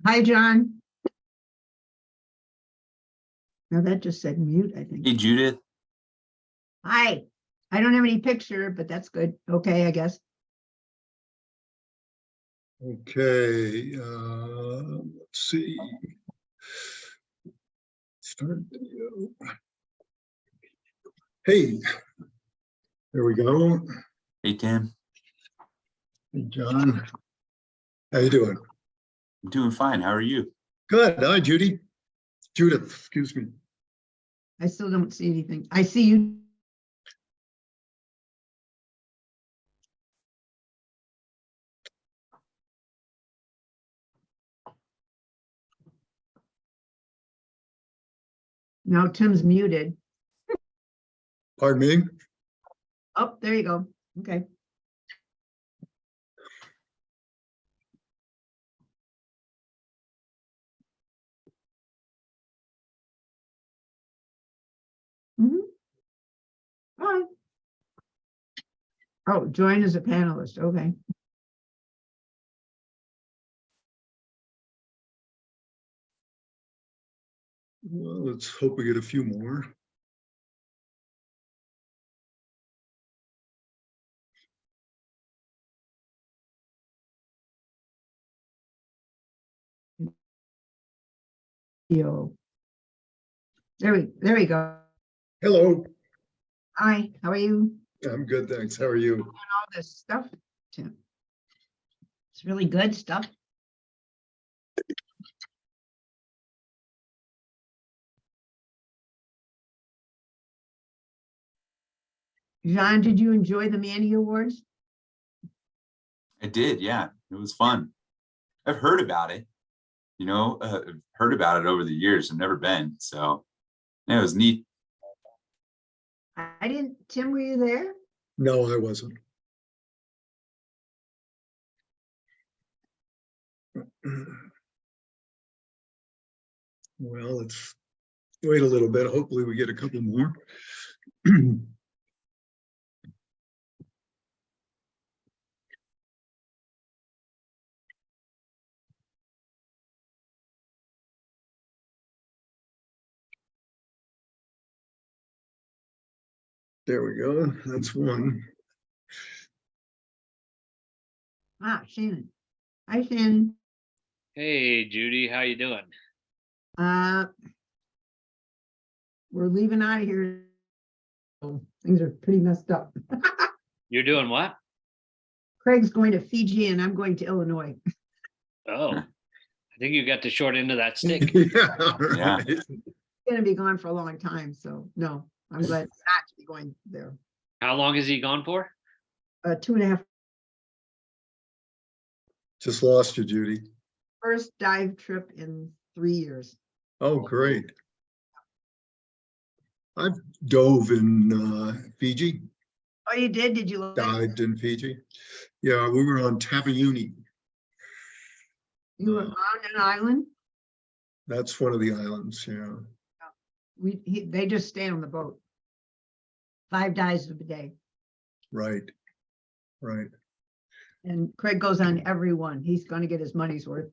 Hi, John. Now that just said mute, I think. Hey, Judith. Hi. I don't have any picture, but that's good. Okay, I guess. Okay, let's see. Start video. Hey, there we go. Hey, Tim. Hey, John. How you doing? I'm doing fine. How are you? Good. Hi, Judy. Judith, excuse me. I still don't see anything. I see you. Now Tim's muted. Pardon me? Oh, there you go. Okay. Hi. Oh, join as a panelist. Okay. Well, let's hope we get a few more. Yo. There we go. Hello. Hi, how are you? I'm good, thanks. How are you? All this stuff, Tim. It's really good stuff. John, did you enjoy the Manny Awards? I did. Yeah, it was fun. I've heard about it, I've heard about it over the years. I've never been. So yeah, it was neat. I didn't. Tim, were you there? No, I wasn't. Well, let's wait a little bit. Hopefully we get a couple more. There we go. That's one. Ah, Shannon. Hi, Shannon. Hey, Judy, how you doing? We're leaving out of here. Things are pretty messed up. You're doing what? Craig's going to Fiji and I'm going to Illinois. Oh, I think you got the short end of that stick. Yeah, Yeah. right. I'm going to be gone for a long time. So no, I'm glad not to be going there. How long is he gone for? 2.5. Just lost you, Judy. First dive trip in 3 years. Oh, great. I've dove in Fiji, Oh, you did? Did you look? dived in Fiji. Yeah, we were on Tabayuni. You were on an island? That's one of the islands, yeah. They just stay on the boat. 5 dives a day. Right, right. And Craig goes on every one. He's going to get his money's worth.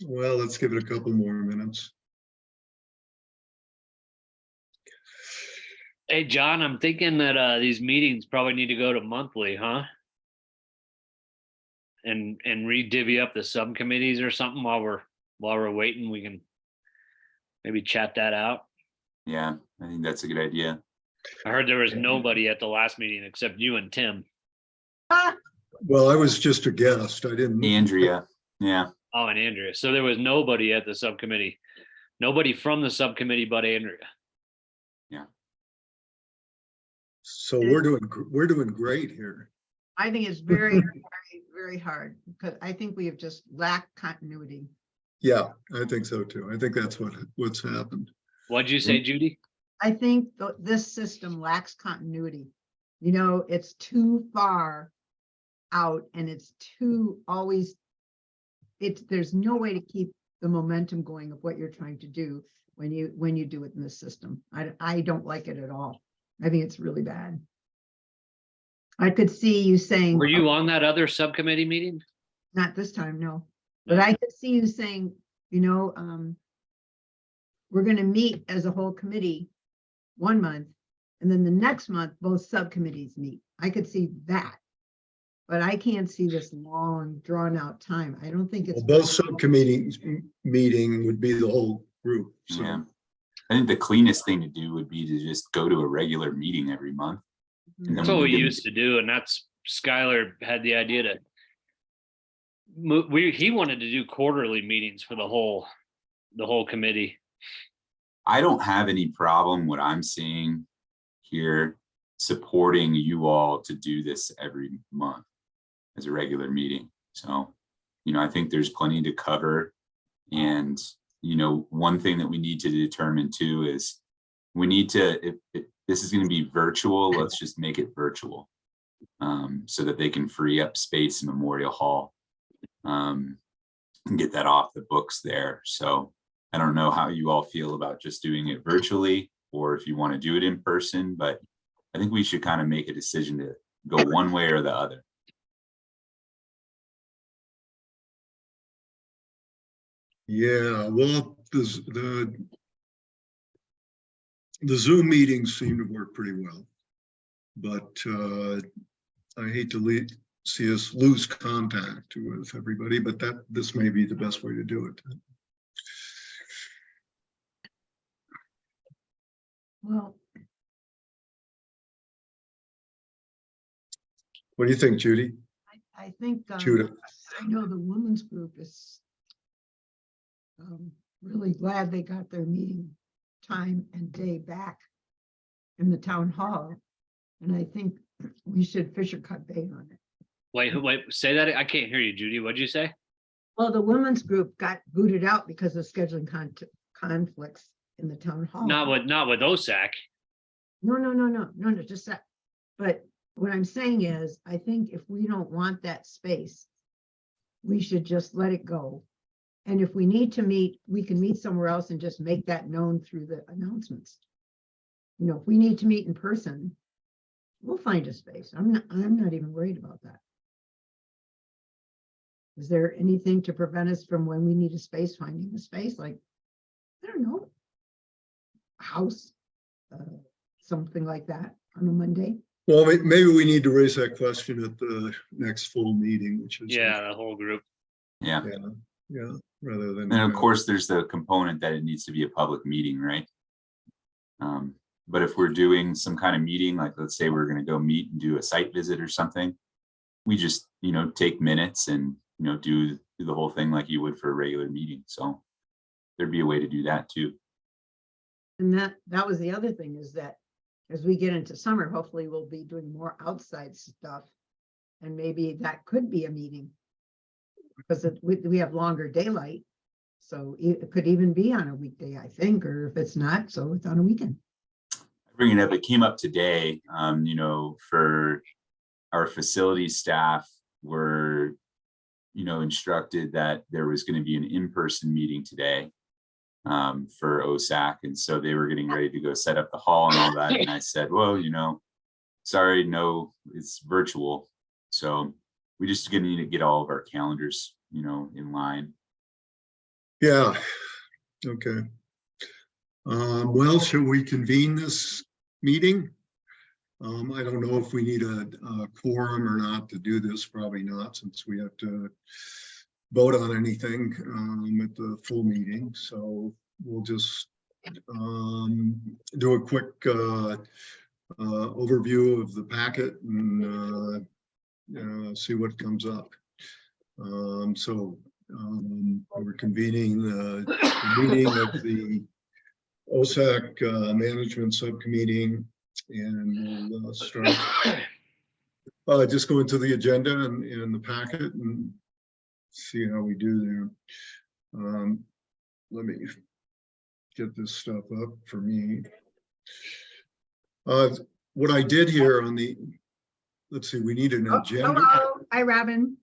Well, let's give it a couple more minutes. Hey, John, I'm thinking that these meetings probably need to go to monthly, huh? And re-divvy up the subcommittees or something while we're waiting. We can maybe chat that out. Yeah, I think that's a good idea. I heard there was nobody at the last meeting except you and Tim. Well, I was just a guest. I didn't. Andrea. Yeah. Oh, and Andrea. So there was nobody at the subcommittee. Nobody from the subcommittee but Andrea. So we're doing great here. I think it's very, very, very hard because I think we have just lacked continuity. Yeah, I think so too. I think that's what's happened. What'd you say, Judy? I think this system lacks continuity. You know, it's too far out and it's too always, there's no way to keep the momentum going of what you're trying to do when you do it in this system. I don't like it at all. I think it's really bad. I could see you saying, Were you on that other subcommittee meeting? not this time, no. But No. I could see you saying, we're gonna meet as a whole committee 1 month, and then the next month, both subcommittees meet. I could see that. But I can't see this long, drawn out time. I don't think it's. Well, both subcommittees meeting would be the whole group. So Yeah. I think the cleanest thing to do would be to just go to a regular meeting every month. And then That's what we can- used to do, and that's Skylar had the idea to he wanted to do quarterly meetings for the whole committee. I don't have any problem what I'm seeing here supporting you all to do this every month as a regular meeting. So, I think there's plenty to cover. And, one thing that we need to determine too is we need to, if this is going to be virtual, let's just make it virtual so that they can free up space in Memorial Hall and get that off the books there. So I don't know how you all feel about just doing it virtually or if you want to do it in person, but I think we should kind of make a decision to go one way or the other. yeah, well, the Zoom meetings seem to work pretty well, but I hate to see us lose contact with everybody, but this may be the best way to do it. Well, What do you think, Judy? I think, Judith? I know the women's group is really glad they got their meeting time and day back in the town hall. And I think we should Fisher cut bait on it. Wait, say that. I can't hear you, Judy. What'd you say? Well, the women's group got booted out because of scheduling conflicts in the town hall. Not with OSAC. No, just that. But what I'm saying is, I think if we don't want that space, we should just let it go. And if we need to meet, we can meet somewhere else and just make that known through the announcements. If we need to meet in person, we'll find a space. I'm not even worried about that. Is there anything to prevent us from when we need a space, finding a space? Like, I don't know, a house, something like that on a Monday. Well, maybe we need to raise that question at the next full meeting, which is The whole group. Yeah. yeah, rather than. And of course, there's the component that it needs to be a public meeting, right? But if we're doing some kind of meeting, like let's say we're going to go meet and do a site visit or something, we just, take minutes and, do the whole thing like you would for a regular meeting. So there'd be a way to do that too. And that was the other thing, is that as we get into summer, hopefully we'll be doing more outside stuff. And maybe that could be a meeting. Because we have longer daylight. So it could even be on a weekday, I think, or if it's not, so it's on a weekend. Bring it up. It came up today, for our facility staff were, instructed that there was going to be an in-person meeting today for OSAC. And so they were getting ready to go set up the hall and all that. And I said, well, sorry, no, it's virtual. So we just gonna need to get all of our calendars, in line. Yeah, okay. Well, shall we convene this meeting? I don't know if we need a quorum or not to do this, probably not, since we have to vote on anything at the full meeting. So we'll just do a quick overview of the packet and see what comes up. We're convening the meeting of the OSAC management subcommittee, and we'll start just go into the agenda and the packet and see how we do there. Let me get this stuff up for me. What I did here on the, let's see, we need an agenda. Hello, hi, Robin.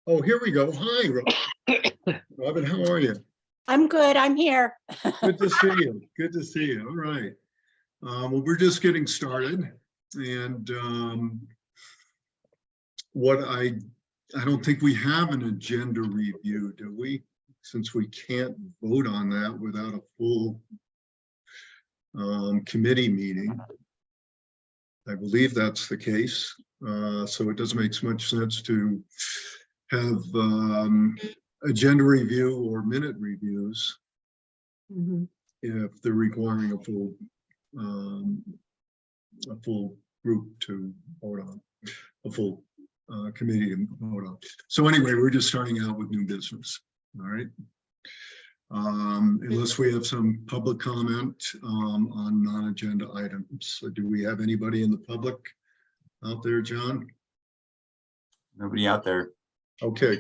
Oh, here we go. Hi, Robin, how are you? I'm good. I'm here. Good to see you. Good to see you. All right. Well, we're just getting started, and what I don't think we have an agenda review, do we? Since we can't vote on that without a full committee meeting. I believe that's the case. So it doesn't make much sense to have agenda review or minute reviews Mhm. if they're requiring a full group to vote on, a full committee to vote on. So anyway, we're just starting out with new business. All right. Unless we have some public comment on non-agenda items. So do we have anybody in the public out there, John? Nobody out there. Okay,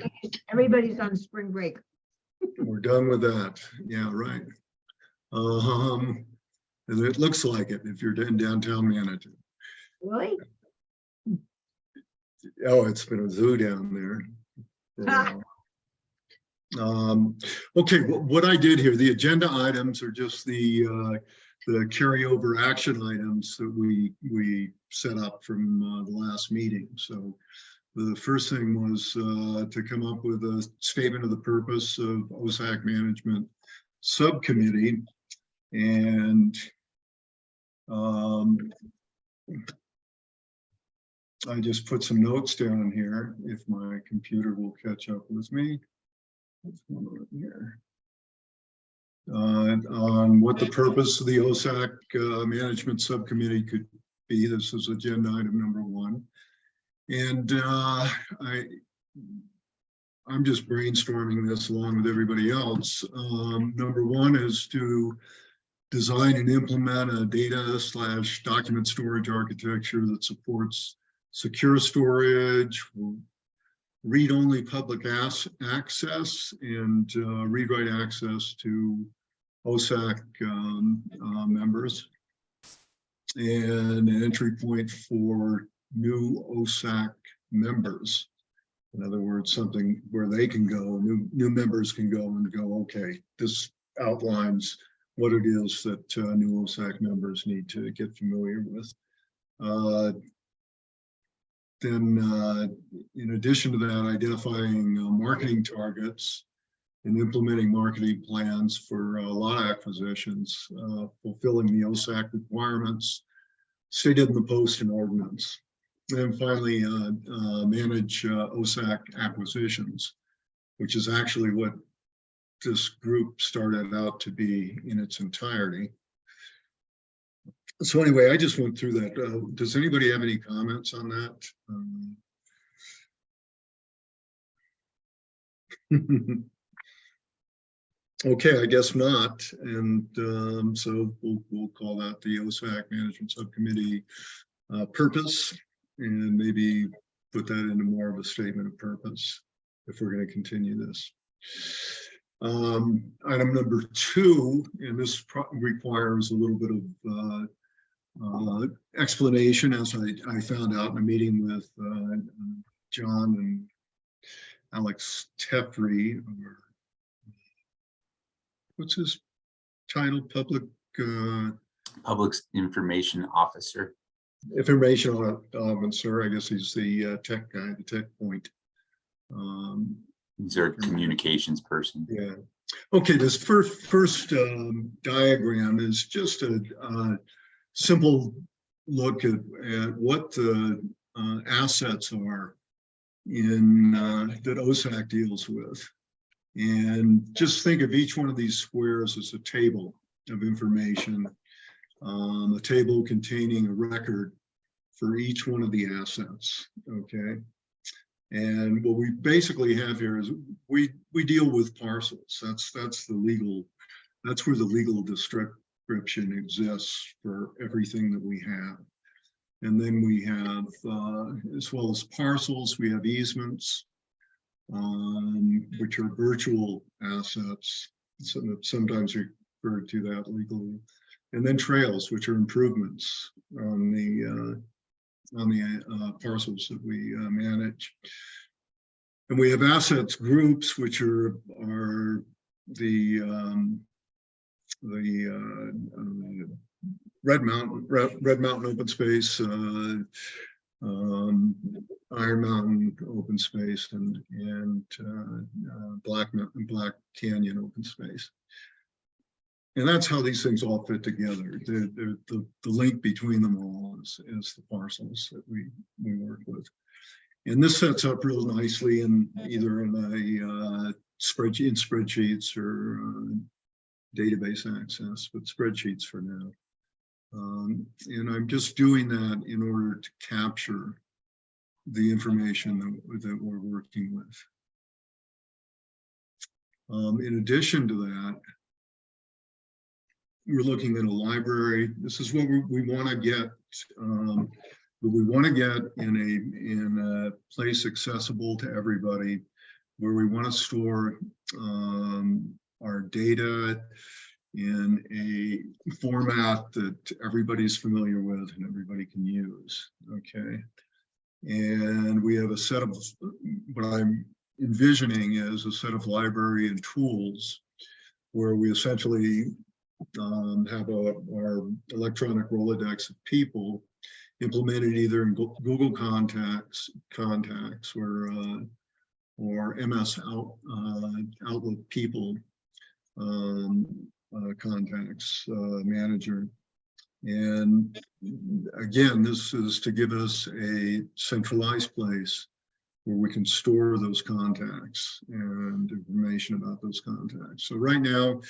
Everybody's on spring break. we're done with that. Yeah, right. And it looks like it if you're in downtown Manitou. Really? Oh, it's been a zoo down there for a while. Okay, what I did here, the agenda items are just the carryover action items that we set up from the last meeting. So the first thing was to come up with a statement of the purpose of OSAC Management Subcommittee. And I just put some notes down here if my computer will catch up with me. What's going on here? On what the purpose of the OSAC Management Subcommittee could be. This is agenda item number 1. And I'm just brainstorming this along with everybody else. Number 1 is to design and implement a data/document storage architecture that supports secure storage, read-only public access, and read-write access to OSAC members, and an entry point for new OSAC members. In other words, something where they can go, new members can go and go, okay, this outlines what it is that new OSAC members need to get familiar with. Then in addition to that, identifying marketing targets and implementing marketing plans for lot acquisitions, fulfilling the OSAC requirements stated in the post and ordinance. And finally, manage OSAC acquisitions, which is actually what this group started out to be in its entirety. So anyway, I just went through that. Does anybody have any comments on that? Okay, I guess not. And so we'll call that the OSAC Management Subcommittee purpose, and maybe put that into more of a statement of purpose if we're going to continue this. Item number 2, and this requires a little bit of explanation, as I found out in a meeting with John and Alex Teffrey, or what's his title? Public Information Officer. Information Officer. I guess he's the tech guy, the tech point. He's our communications person. Yeah. Okay, this first diagram is just a simple look at what the assets are in that OSAC deals with. And just think of each one of these squares as a table of information, a table containing a record for each one of the assets, okay? And what we basically have here is we deal with parcels. That's the legal, that's where the legal description exists for everything that we have. And then we have, as well as parcels, we have easements, which are virtual assets, sometimes referred to that legally. And then trails, which are improvements on the parcels that we manage. And we have assets groups, which are the Red Mountain Open Space, Iron Mountain open space and Black Canyon open space. And that's how these things all fit together. The link between them all is the parcels that we work with. And this sets up real nicely in either in a spreadsheets or database access, but spreadsheets for now. And I'm just doing that in order to capture the information that we're working with. In addition to that, we're looking at a library. This is what we want to get. But we want to get in a place accessible to everybody, where we want to store our data in a format that everybody's familiar with and everybody can use. Okay. And we have a set of, what I'm envisioning is a set of library and tools where we essentially have our electronic Rolodex of people implemented either in Google Contacts or MS Outlook People contacts manager. And again, this is to give us a centralized place where we can store those contacts and information about those contacts. So right now,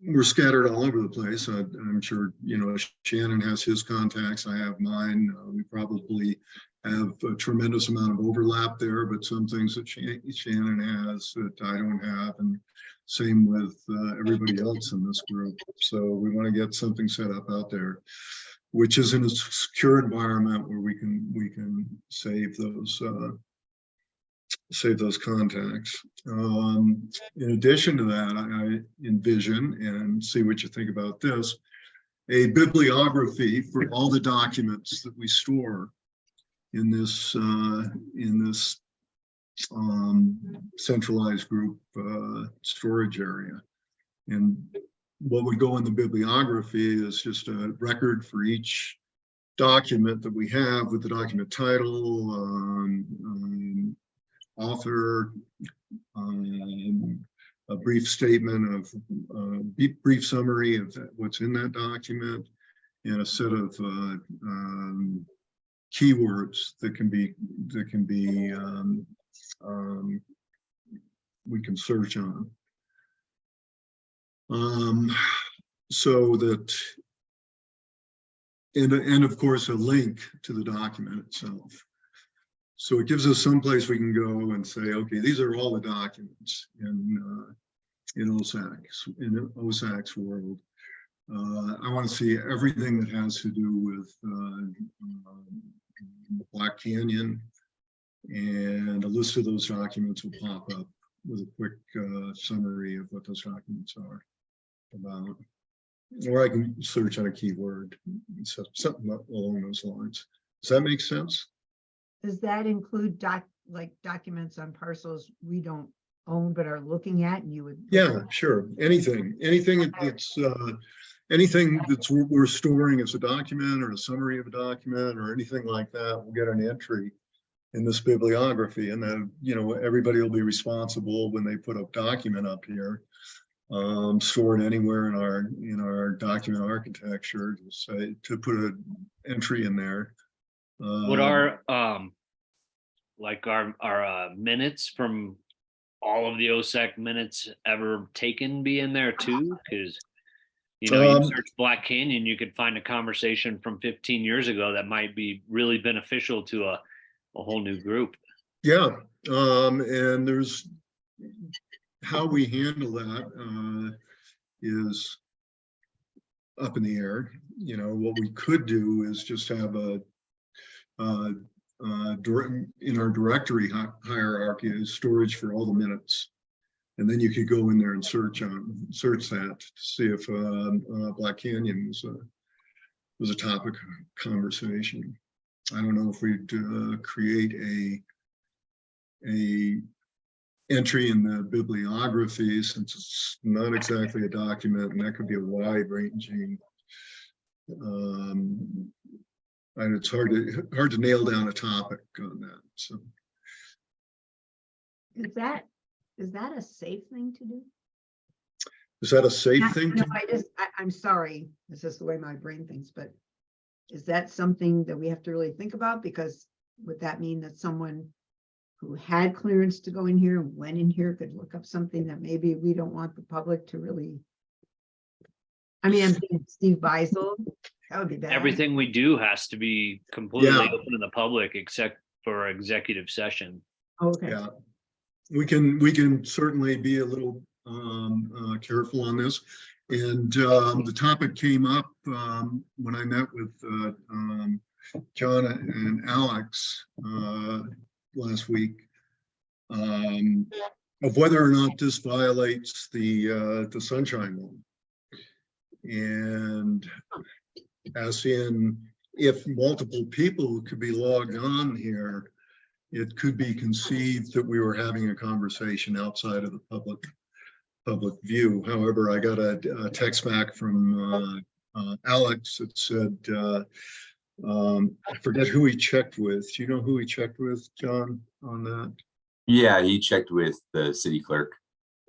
we're scattered all over the place. I'm sure, you know, Shannon has his contacts, I have mine. We probably have a tremendous amount of overlap there, but some things that Shannon has that I don't have, and same with everybody else in this group. So we want to get something set up out there, which is in a secure environment where we can save those contacts. In addition to that, I envision, and see what you think about this, a bibliography for all the documents that we store in this centralized group storage area. And what would go in the bibliography is just a record for each document that we have, with the document title, author, a brief statement of brief summary of what's in that document, and a set of keywords that can be we can search on, so that, and of course a link to the document itself. So it gives us some place we can go and say, okay, these are all the documents in OSAC's world. I want to see everything that has to do with Black Canyon, and a list of those documents will pop up with a quick summary of what those documents are about. Or I can search on a keyword, so something along those lines. Does that make sense? Does that include documents on parcels we don't own but are looking at, and you would? Yeah, sure. Anything that's we're storing as a document, or a summary of a document, or anything like that, we'll get an entry in this bibliography, and then, you know, everybody will be responsible when they put a document up here, stored anywhere in our document architecture, to say, to put an entry in there. Would our like our minutes from all of the OSAC minutes ever taken be in there too? Because, you know, you search Black Canyon, you could find a conversation from 15 years ago that might be really beneficial to a whole new group. Yeah, and there's how we handle that is up in the air. You know, what we could do is just have a in our directory hierarchy is storage for all the minutes, and then you could go in there and search that to see if Black Canyon was a topic of conversation. I don't know if we'd create a entry in the bibliography, since it's not exactly a document, and that could be a wide ranging And it's hard to nail down a topic on that. So Is that a safe thing to do? is that a safe thing? No, I'm sorry, this is the way my brain thinks, but is that something that we have to really think about? Because would that mean that someone who had clearance to go in here and went in here could look up something that maybe we don't want the public to really? I mean, I'm thinking Steve Beisel, that would be bad. Everything we do has to be completely Yeah. open to the public except for executive session. Okay, Yeah, we can certainly be a little careful on this. And the topic came up when I met with John and Alex last week of whether or not this violates the sunshine law. And as in, if multiple people could be logged on here, it could be conceived that we were having a conversation outside of the public view. However, I got a text back from Alex that said, I forget who he checked with. Do you know who he checked with, John, on that? Yeah, he checked with the city clerk.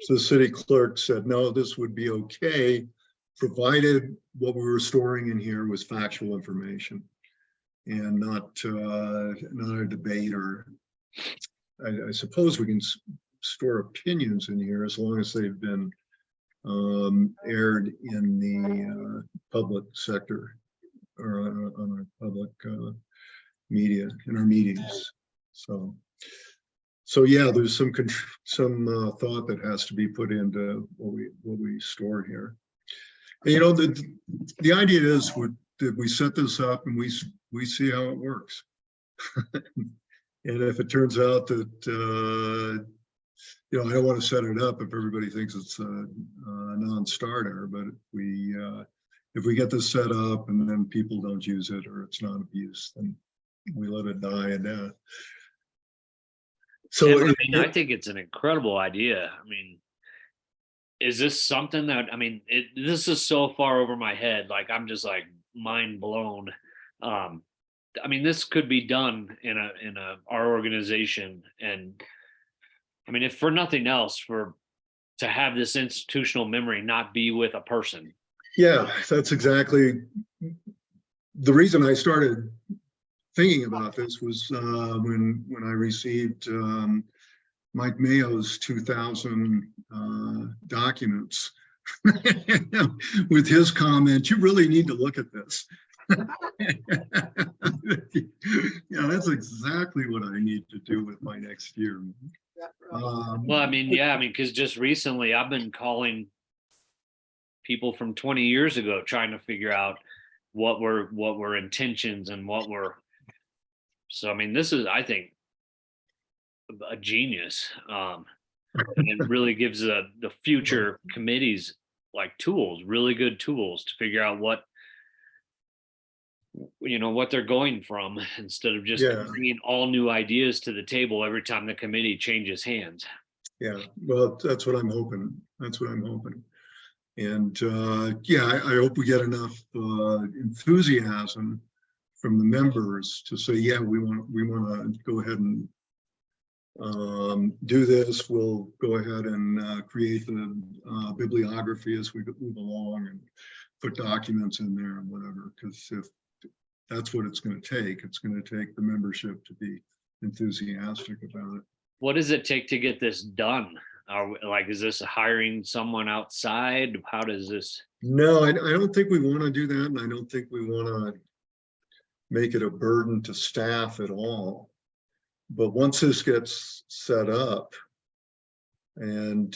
So the city clerk said, no, this would be okay, provided what we were storing in here was factual information and not a debate, or I suppose we can store opinions in here as long as they've been aired in the public sector or on our public media in our meetings. So yeah, there's some thought that has to be put into what we store here. And, you know, the idea is that we set this up and we see how it works. And if it turns out that you know, I don't want to set it up if everybody thinks it's a non-starter, but if we get this set up and then people don't use it or it's not abused, then we let it die a death. So Tim, I mean, I think it's an incredible idea. I mean, is this something that, I mean, this is so far over my head. Like, I'm just like mind blown. I mean, this could be done in our organization. And I mean, if for nothing else, to have this institutional memory not be with a person. yeah, that's exactly the reason I started thinking about this was when I received Mike Mayo's 2000 documents with his comment, you really need to look at this. Yeah, that's exactly what I need to do with my next year. Well, I mean, yeah, I mean, because just recently I've been calling people from 20 years ago trying to figure out what were intentions and what were. So, I mean, this is, I think, a genius. And it really gives the future committees like tools, really good tools to figure out what they're going from, instead of just bringing all new ideas to the table every time the committee changes hands. Yeah, well, that's what I'm hoping. And yeah, I hope we get enough enthusiasm from the members to say, yeah, we want to go ahead and do this. We'll go ahead and create the bibliography as we move along and put documents in there and whatever, because if that's what it's going to take, it's going to take the membership to be enthusiastic about it. What does it take to get this done? Is this hiring someone outside? How does this? No, I don't think we want to do that. And I don't think we want to make it a burden to staff at all. But once this gets set up and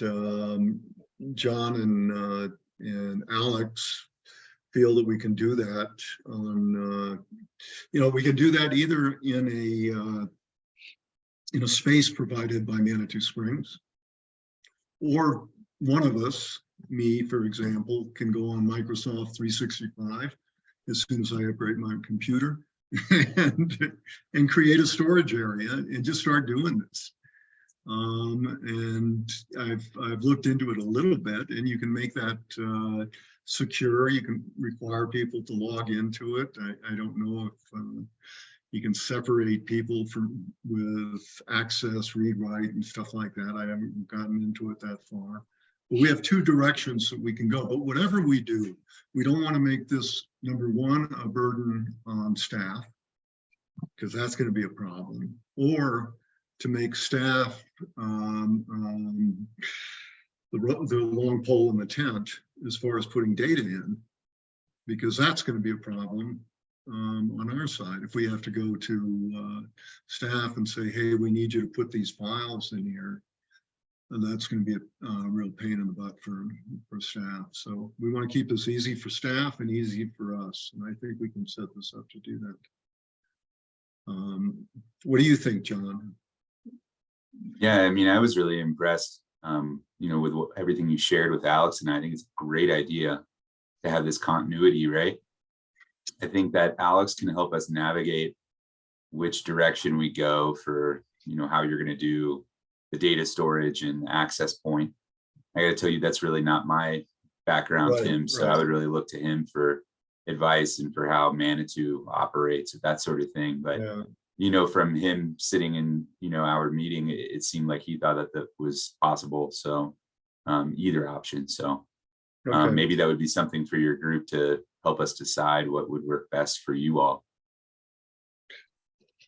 John and Alex feel that we can do that on, we can do that either in a space provided by Manitou Springs, or one of us, me, for example, can go on Microsoft 365 as soon as I operate my computer and create a storage area and just start doing this. And I've looked into it a little bit, and you can make that secure. You can require people to log into it. I don't know if you can separate people with access, read, write, and stuff like that. I haven't gotten into it that far. But we have two directions that we can go. But whatever we do, we don't want to make this, number one, a burden on staff, because that's going to be a problem, or to make staff the long pole in the tent as far as putting data in, because that's going to be a problem on our side. If we have to go to staff and say, hey, we need you to put these files in here, that's going to be a real pain in the butt for staff. So we want to keep this easy for staff and easy for us. And I think we can set this up to do that. What do you think, John? Yeah, I mean, I was really impressed, with everything you shared with Alex, and I think it's a great idea to have this continuity, right? I think that Alex can help us navigate which direction we go for, how you're going to do the data storage and access point. I got to tell you, that's really not my background, Right, Tim. So right. I would really look to him for advice and for how Manitou operates, that sort of thing. But Yeah. from him sitting in, our meeting, it seemed like he thought that was possible. So either option. So Okay. maybe that would be something for your group to help us decide what would work best for you all.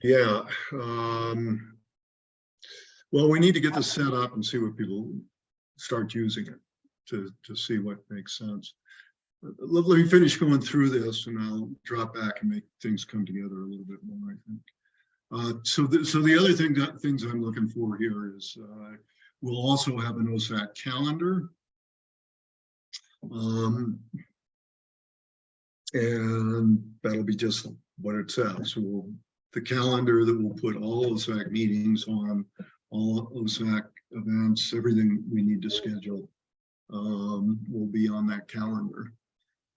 Yeah. Well, we need to get this set up and see what people start using it to see what makes sense. Let me finish going through this, and I'll drop back and make things come together a little bit more, I think. So the other things I'm looking for here is we'll also have an OSAC calendar. And that'll be just what it says. So the calendar that will put all OSAC meetings on, all OSAC events, everything we need to schedule will be on that calendar.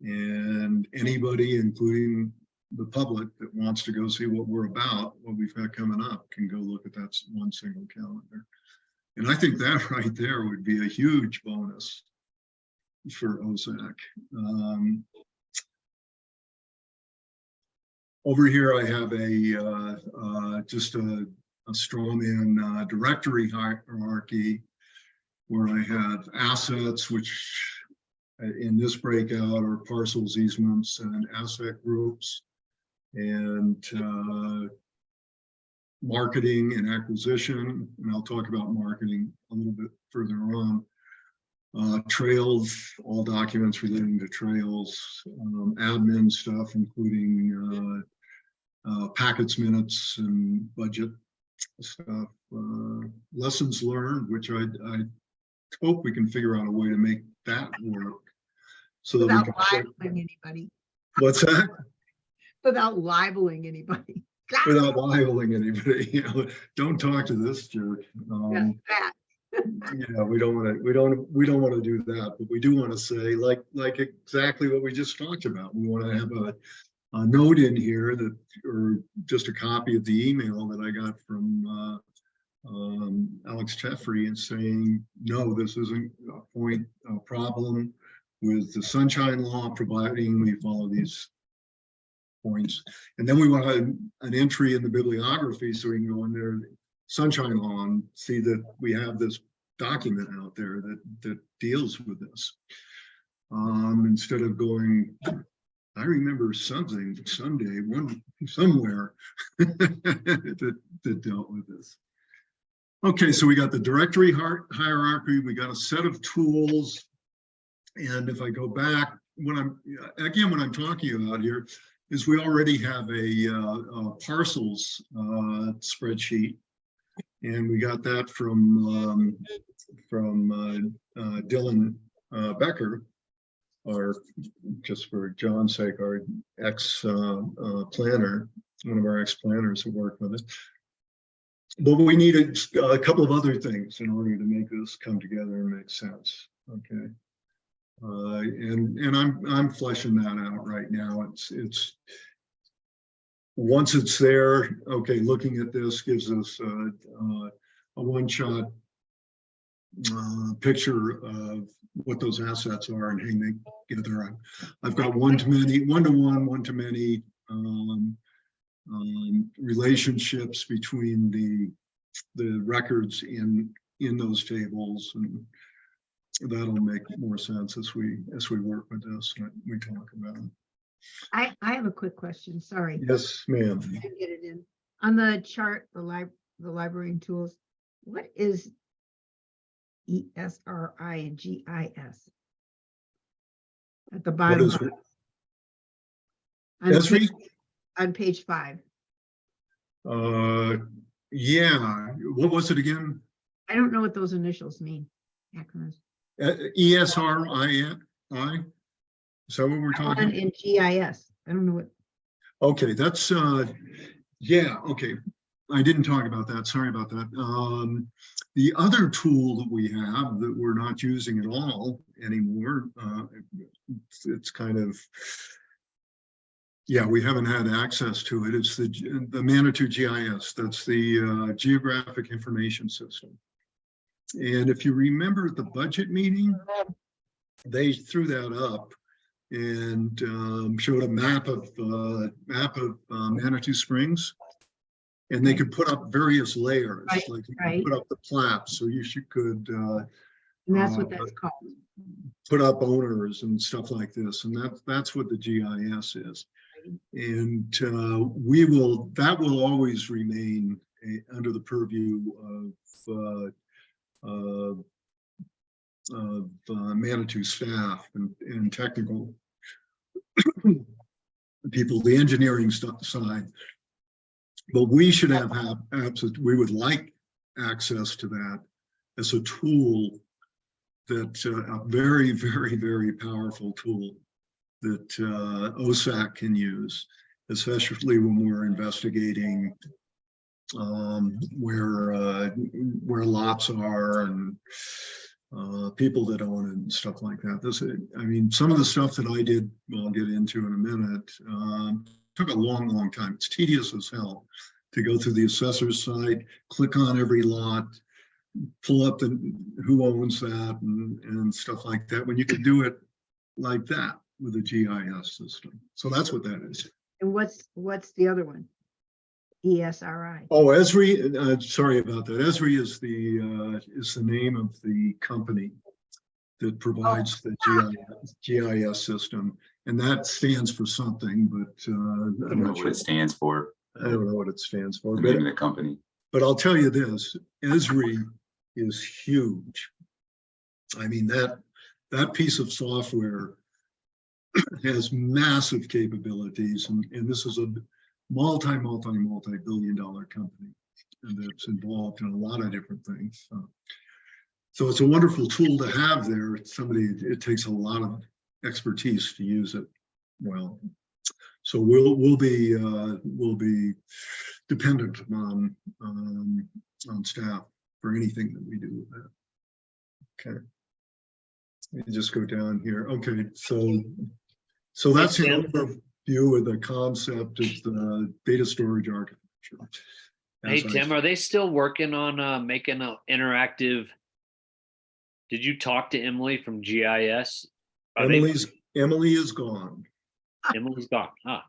And anybody, including the public, that wants to go see what we're about, what we've got coming up, can go look at that one single calendar. And I think that right there would be a huge bonus for OSAC. Over here, I have just a strawman directory hierarchy where I have assets, which in this breakout are parcels, easements, and asset groups, and marketing and acquisition. And I'll talk about marketing a little bit further on. Trails, all documents relating to trails, admin stuff, including packets, minutes, and budget stuff. Lessons learned, which I hope we can figure out a way to make that work so that we Without can. libeling anybody. What's that? Without libeling anybody. Without libeling anybody. Don't talk to this jerk. Yes, that. Yeah, we don't want to do that, but we do want to say like exactly what we just talked about. We want to have a note in here that, or just a copy of the email that I got from Alex Jeffrey, and saying, no, this isn't a problem with the Sunshine Law, providing we follow these points. And then we want an entry in the bibliography so we can go in there, Sunshine Law, and see that we have this document out there that deals with this. Instead of going, I remember something someday, somewhere that dealt with this. Okay, so we got the directory hierarchy, we got a set of tools. And if I go back, what I'm talking about here is we already have a parcels spreadsheet. And we got that from Dylan Becker, or just for John's sake, our ex-planner, one of our ex-planners who worked with it. But we needed a couple of other things in order to make this come together and make sense. Okay, and I'm fleshing that out right now. It's once it's there. Okay, looking at this gives us a one-shot picture of what those assets are and hang them together. I've got one-to-many, one-to-one, one-to-many relationships between the records in those tables, and that'll make more sense as we work with this and we talk about it. I have a quick question, sorry. Yes, ma'am. I didn't get it in. On the chart, the library and tools, what is ESRI and GIS? At the What bottom. is it? On Esri? page- On page 5. Yeah, what was it again? I don't know what those initials mean. Acronyms. ESRI? Is that what we're One talking? in GIS. I don't know what. Okay, that's, yeah, okay. I didn't talk about that. Sorry about that. The other tool that we have that we're not using at all anymore, it's kind of, yeah, we haven't had access to it. It's the Manitou GIS. That's the Geographic Information System. And if you remember at the budget meeting, they threw that up and showed a map of Manitou Springs, and they could put up various layers, Right, like you right. could put up the flaps, so could And that's what that's called. put up owners and stuff like this, and that's what the GIS is. And that will always remain under the purview of Manitou staff and technical people, the engineering side. But we should have access. We would like access to that as a tool, that a very, very, very powerful tool that OSAC can use, especially when we're investigating where lots are and people that own it and stuff like that. I mean, some of the stuff that I did, I'll get into in a minute, took a long, long time. It's tedious as hell to go through the assessor's site, click on every lot, pull up who owns that and stuff like that, when you can do it like that with a GIS system. So that's what that is. And what's the other one? ESRI. Oh, Esri, sorry about that. Esri is the name of the company that provides the GIS system, and that stands for something, but I don't know what it stands for. I don't know what it stands for, The name of the company. but I'll tell you this, Esri is huge. I mean, that piece of software has massive capabilities, and this is a multi-billion dollar company, and that's involved in a lot of different things. So it's a wonderful tool to have there. It takes a lot of expertise to use it well. So we'll be dependent on staff for anything that we do with that. Okay. Let me just go down here. Okay, so that's an overview of the concept of the data storage architecture. Hey, Tim, are they still working on making an interactive? Did you talk to Emily from GIS? Emily is gone. Emily's gone. Huh.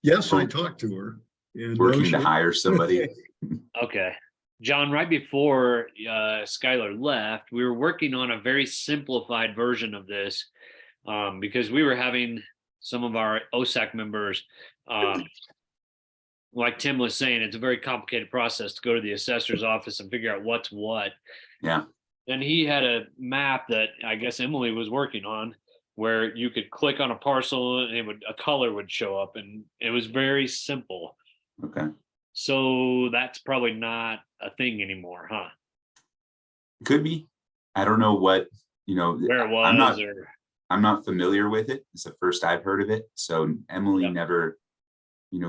Yes, I talked to her. And Working to hire somebody. Okay. John, right before Skylar left, we were working on a very simplified version of this because we were having some of our OSAC members, like Tim was saying, it's a very complicated process to go to the assessor's office and figure out what's what. Yeah. And he had a map that I guess Emily was working on, where you could click on a parcel and a color would show up, and it was very simple. Okay. So that's probably not a thing anymore, huh? Could be. I don't know what, Where it was, I'm not familiar with it. It's the first I've heard of it. So Emily never,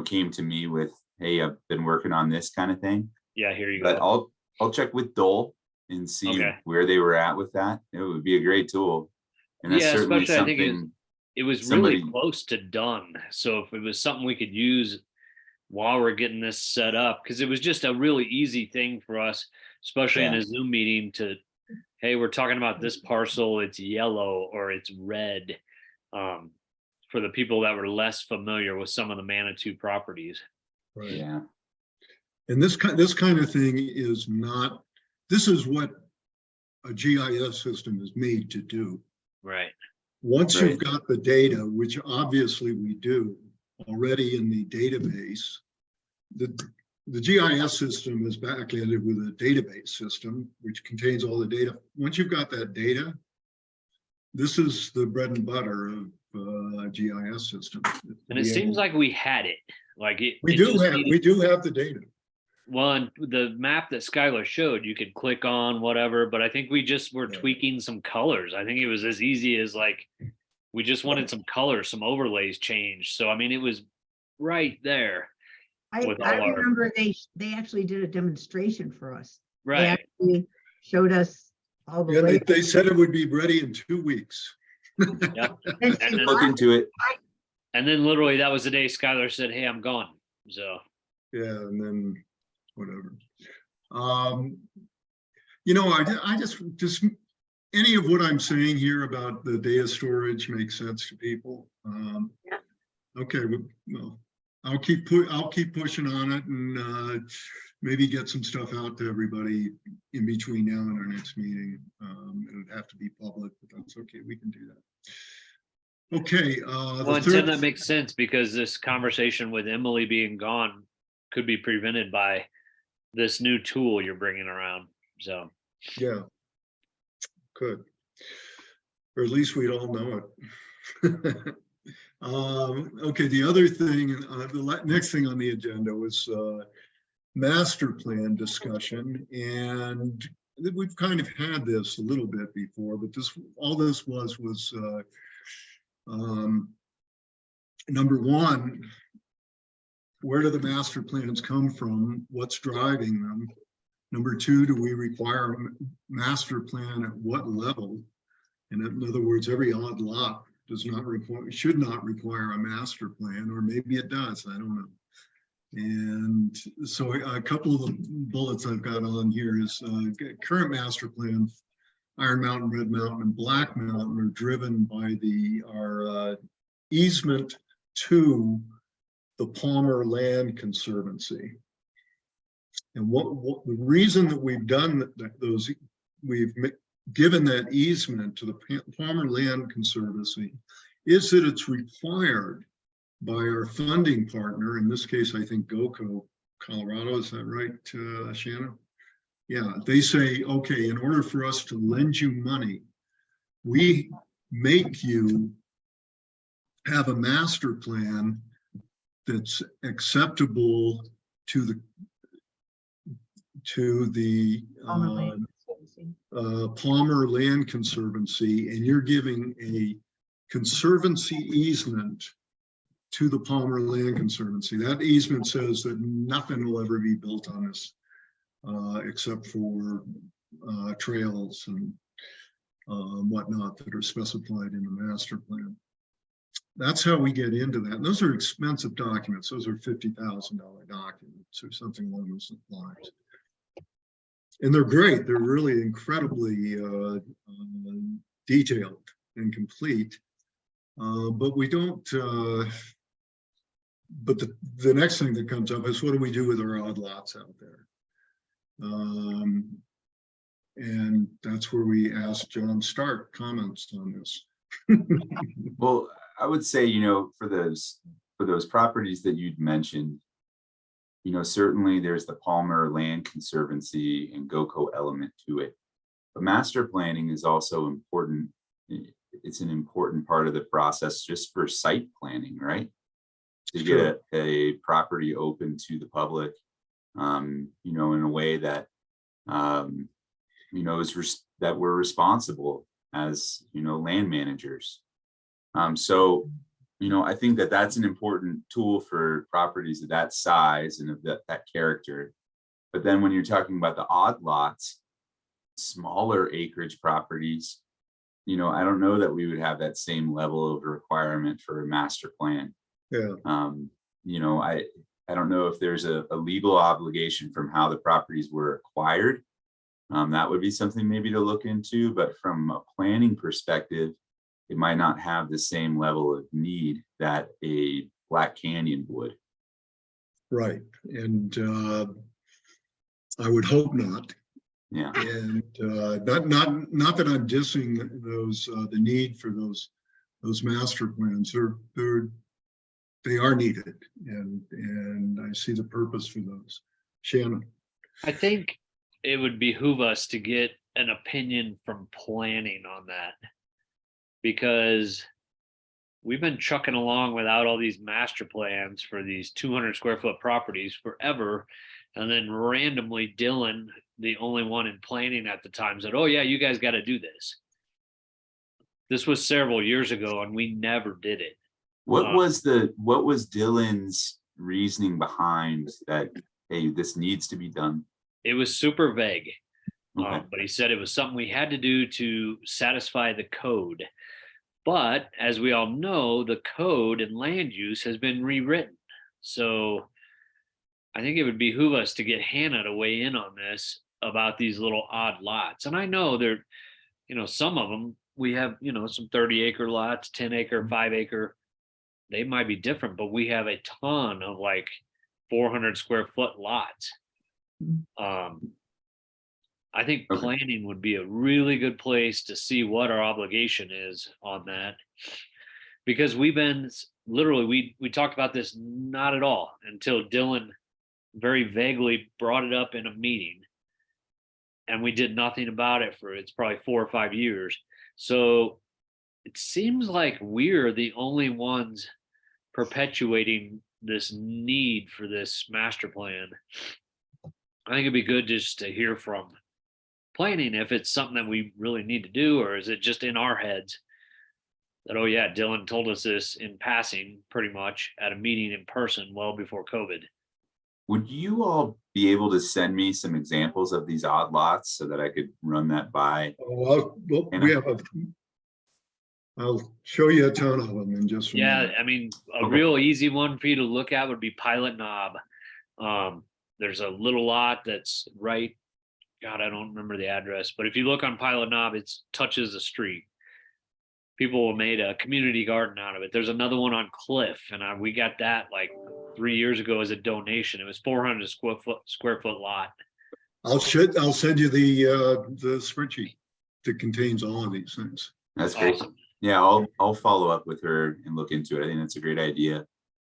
came to me with, hey, I've been working on this kind of thing. Yeah, here you But go. I'll check with Dole and see where they were at with that. It would be a great tool. And that's certainly especially something it was really close to done. So if it was something we could use while we're getting this set up, because it was just a really easy thing for us, especially in Yeah. a Zoom meeting to, hey, we're talking about this parcel, it's yellow or it's red. For the people that were less familiar with some of the Manitou properties. Right. Yeah, And this kind of thing is not, this is what a GIS system is made to do. Right. Once Right. you've got the data, which obviously we do already in the database, the GIS system is backended with a database system, which contains all the data. Once you've got that data, this is the bread and butter of a GIS system. And it seems like we had it. Like we it do just have, needed- we do have the data. Well, and the map that Skylar showed, you could click on whatever, but I think we just were Yeah. tweaking some colors. I think it was as easy as like, we just wanted some colors, some overlays changed. So, I mean, it was right there. I With all our- remember they actually did a demonstration for us. They Right. actually showed us all the Yeah, way. they said it would be ready in 2 weeks. Yep. And and then- look into it. And then literally that was the day Skylar said, hey, I'm gone. So, Yeah, and then whatever. You know, I just any of what I'm saying here about the data storage makes sense to people. Yeah. Okay, well, I'll keep pushing on it and maybe get some stuff out to everybody in between now and our next meeting. It would have to be public, but that's okay. We can do that. Okay. well, and Tim, that makes sense because this conversation with Emily being gone could be prevented by this new tool you're bringing around. So, Yeah, could. Or at least we'd all know it. Okay, the other thing, the next thing on the agenda was master plan discussion. And we've kind of had this a little bit before, but all this was number one, where do the master plans come from? What's driving them? Number two, do we require a master plan at what level? And in other words, every odd lot should not require a master plan, or maybe it does, I don't know. And so a couple of the bullets I've got on here is current master plan, Iron Mountain, Red Mountain, and Black Mountain are driven by our easement to the Palmer Land Conservancy. And what the reason that we've done we've given that easement to the Palmer Land Conservancy is that it's required by our funding partner, in this case, I think GOCO, Colorado, is that right, Shannon? Yeah, they say, okay, in order for us to lend you money, we make you have a master plan that's acceptable to the Palmer Land Conservancy, and you're giving a conservancy easement to the Palmer Land Conservancy. That easement says that nothing will ever be built on this except for trails and whatnot that are specified in the master plan. That's how we get into that. And those are expensive documents. Those are $50,000 documents or something along those lines. And they're great. They're really incredibly detailed and complete. But we don't, but the next thing that comes up is what do we do with our odd lots out there? And that's where we asked John Stark comments on this. Well, I would say, for those properties that you'd mentioned, certainly there's the Palmer Land Conservancy and GOCO element to it. But master planning is also important. It's an important part of the process just for site planning, right? To get a property open to the public, in a way that, that we're responsible as, land managers. So, I think that that's an important tool for properties of that size and of that character. But then when you're talking about the odd lots, smaller acreage properties, I don't know that we would have that same level of requirement for a master plan. Yeah. I don't know if there's a legal obligation from how the properties were acquired. That would be something maybe to look into, but from a planning perspective, it might not have the same level of need that a Black Canyon would. Right, and I would hope not. Yeah, And not that I'm dissing those the need for those master plans. They are needed, and I see the purpose for those. Shannon. I think it would behoove us to get an opinion from planning on that, because we've been chucking along without all these master plans for these 200 square foot properties forever. And then randomly Dylan, the only one in planning at the time, said, oh yeah, you guys got to do this. This was several years ago and we never did it. what was Dylan's reasoning behind that, hey, this needs to be done? It was super vague. Okay. But he said it was something we had to do to satisfy the code. But as we all know, the code and land use has been rewritten. So I think it would behoove us to get Hannah to weigh in on this about these little odd lots. And I know there, some of them we have, some 30-acre lots, 10-acre, 5-acre. They might be different, but we have a ton of like 400 square foot lots. I think Okay. planning would be a really good place to see what our obligation is on that. Because we've been literally, we talked about this not at all until Dylan very vaguely brought it up in a meeting. And we did nothing about it for, it's probably 4 or 5 years. So it seems like we're the only ones perpetuating this need for this master plan. I think it'd be good just to hear from planning if it's something that we really need to do, or is it just in our heads that, oh yeah, Dylan told us this in passing pretty much at a meeting in person well before COVID. Would you all be able to send me some examples of these odd lots so that I could run that by? Oh, I'll show you a ton of them in just a Yeah, minute. I mean, a Okay. real easy one for you to look at would be Pilot Knob. There's a little lot that's right, God, I don't remember the address, but if you look on Pilot Knob, it touches the street. People made a community garden out of it. There's another one on Cliff, and we got that like 3 years ago as a donation. It was 400 square foot lot. I'll send you the spreadsheet that contains all of these things. That's great. Awesome. Yeah, I'll follow up with her and look into it. I think that's a great idea.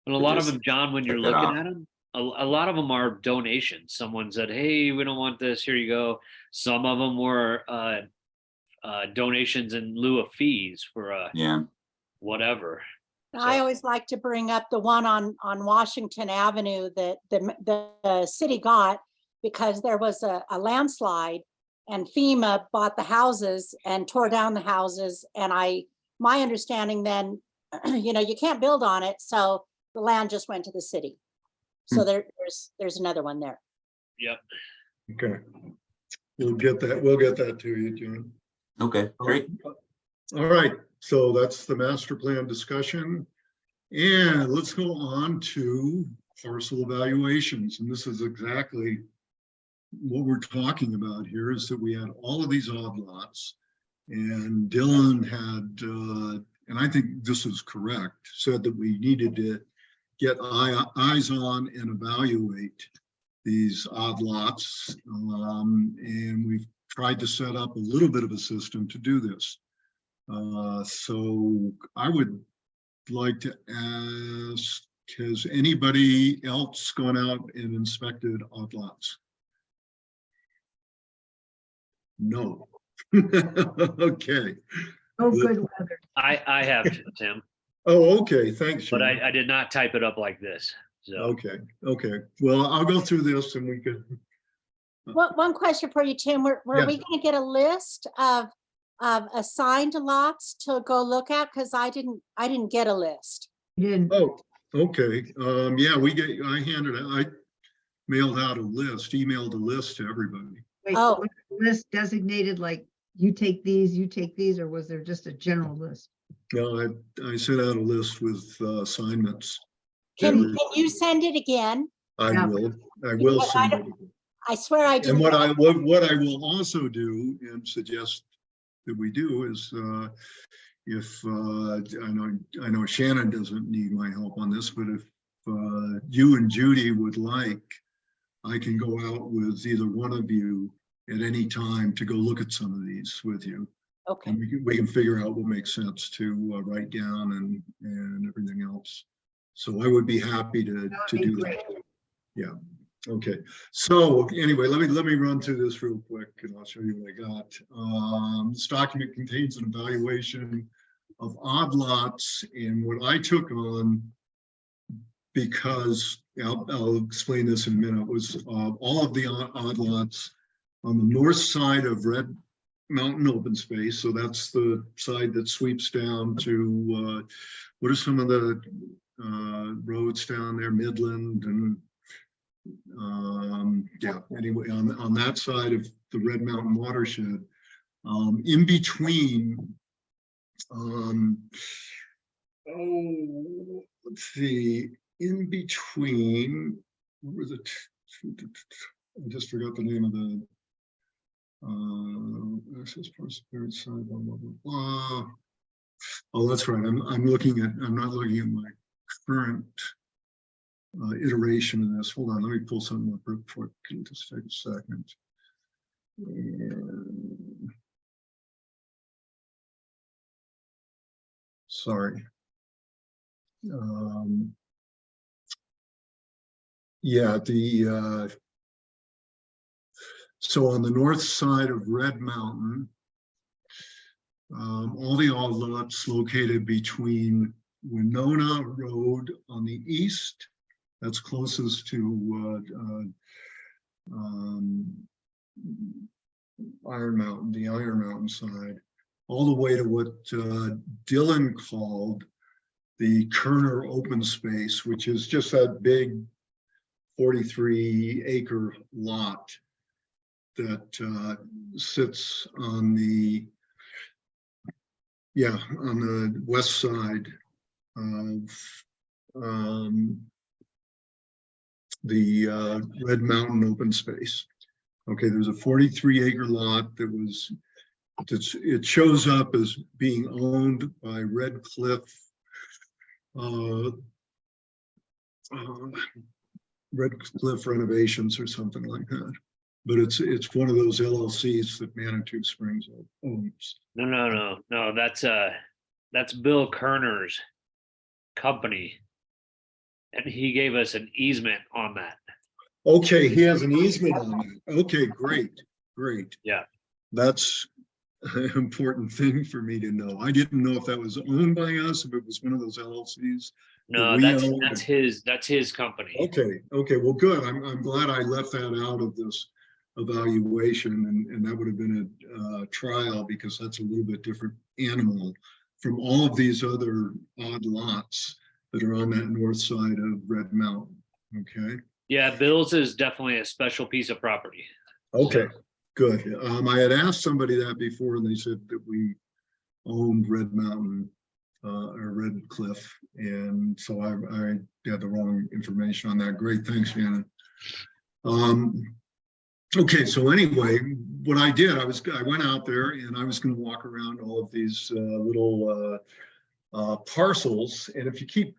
And a to lot of just them, John, when you're check that looking out. at them, a lot of them are donations. Someone said, hey, we don't want this, here you go. Some of them were donations in lieu of fees for Yeah, whatever. I So- always like to bring up the one on Washington Avenue that the city got because there was a landslide and FEMA bought the houses and tore down the houses. And my understanding then, you can't build on it. So the land just went to the city. So there's another one there. Yep. Okay. We'll get that to you, John. okay, great. All right, so that's the master plan discussion. And let's go on to parcel evaluations. And this is exactly what we're talking about here, is that we had all of these odd lots. And Dylan had, and I think this is correct, said that we needed to get eyes on and evaluate these odd lots. And we've tried to set up a little bit of a system to do this. So I would like to ask, has anybody else gone out and inspected odd lots? No. Okay. Oh, good weather. I have, Tim, Oh, okay, thanks. but Shane. I did not type it up like this. So Okay. Well, I'll go through this and we could, One question for you, Tim. Were Yeah. we going to get a list of assigned lots to go look at? Because I didn't get a list. You didn't, oh, okay. Yeah, I mailed out a list, emailed a list to everybody. wait, Oh. was the list designated like you take these, or was there just a general list? No, I sent out a list with assignments. Can you send it again? I Yeah. will Because send it. I swear I And didn't. what I will also do and suggest that we do is, if, I know Shannon doesn't need my help on this, but if you and Judy would like, I can go out with either one of you at any time to go look at some of these with you. Okay, And we can figure out what makes sense to write down and everything else. So I would be happy to be do great. that. Yeah. Okay. So anyway, let me run through this real quick and I'll show you what I got. This document contains an evaluation of odd lots, and what I took on, because I'll explain this in a minute, was all of the odd lots on the north side of Red Mountain open space. So that's the side that sweeps down to what are some of the roads down there, Midland and yeah, anyway, on that side of the Red Mountain watershed, in between, let's see, in between, what was it? I just forgot the name of the, access parts, spirit side, blah, blah, blah, blah. Oh, that's right. I'm not looking at my current iteration of this. Hold on, let me pull something up real quick. Can you just take a second? Sorry. Yeah, so on the north side of Red Mountain, all the odd lots located between Winona Road on the east, that's closest to Iron Mountain, the Iron Mountain side, all the way to what Dylan called the Kerner open space, which is just that big 43-acre lot that sits on the, yeah, on the west side of the Red Mountain open space. Okay, there's a 43-acre lot that was, it shows up as being owned by Red Cliff Renovations or something like that. But it's one of those LLCs that Manitou Springs owns. No. That's Bill Kerner's company, and he gave us an easement on that. Okay, he has an easement on that. Okay, great. Yeah. That's an important thing for me to know. I didn't know if that was owned by us, if it was one of those LLCs. No, we that's own. that's his company. Okay, well, good. I'm glad I left that out of this evaluation, and that would have been a trial, because that's a little bit different animal from all of these other odd lots that are on that north side of Red Mountain. Okay. Yeah, Bill's is definitely a special piece of property. Okay, good. I had asked somebody that before, and they said that we owned Red Mountain or Red Cliff, and so I had the wrong information on that. Great, thanks, Shannon. Okay, so anyway, what I did, I went out there and I was going to walk around all of these little parcels, and if you keep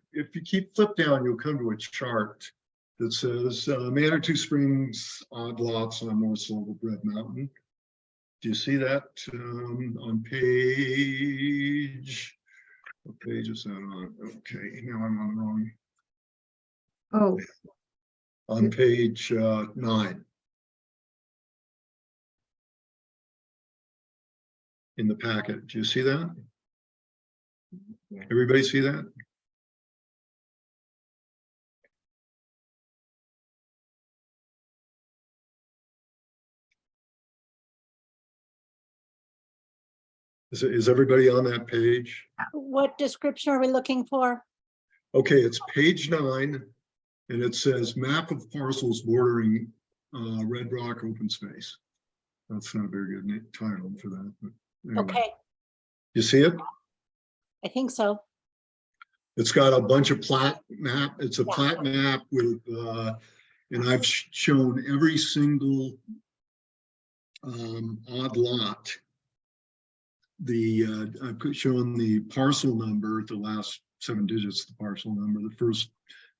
flip down, you'll come to a chart that says Manitou Springs odd lots on north slope of Red Mountain. Do you see that on page? What page is that on? Okay, now I'm on the wrong. Oh, On page 9. In the packet. Do you see that? Everybody see that? Is everybody on that page? what description are we looking for? Okay, it's page 9, and it says map of parcels bordering Red Rock open space. That's not a very good title for that. But anyway. Okay, You see it? I think so. It's got a bunch of plat map. It's a Yeah. plat map with, and I've shown every single odd lot. I've shown the parcel number, the last 7 digits, the parcel number, the first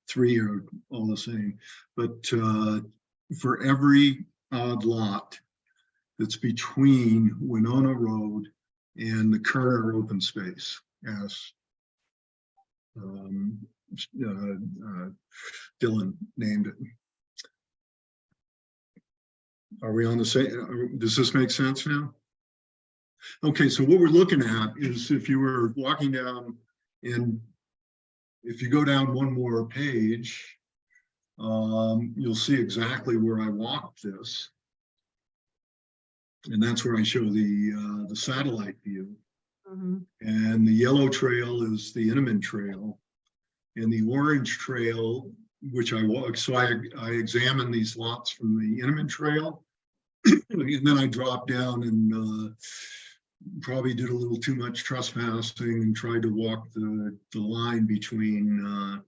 3 are all the same. But for every odd lot that's between Winona Road and the Kerner open space, as Dylan named it. Are we on the same? Does this make sense now? Okay, so what we're looking at is if you were walking down, and if you go down one more page, you'll see exactly where I walked this. And that's where I show the satellite view. Mhm. And the yellow trail is the Inman Trail. And the orange trail, which I walked, so I examined these lots from the Inman Trail. And then I dropped down and probably did a little too much trespassing and tried to walk the line between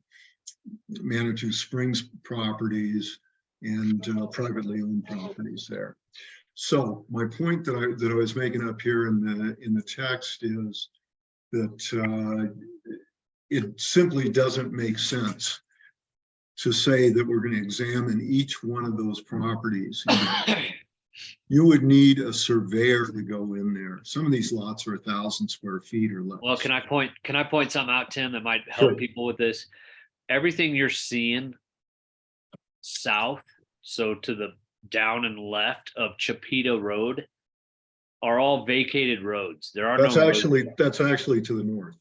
Manitou Springs properties and privately owned properties there. So my point that I was making up here in the text is that it simply doesn't make sense to say that we're going to examine each one of those properties. You would need a surveyor to go in there. Some of these lots are 1,000 square feet or less. Well, can I point something out, Tim, that might help Sure. people with this? Everything you're seeing south, so to the down and left of Chapito Road, are all vacated roads. There are That's no actually roads. that's actually to the north.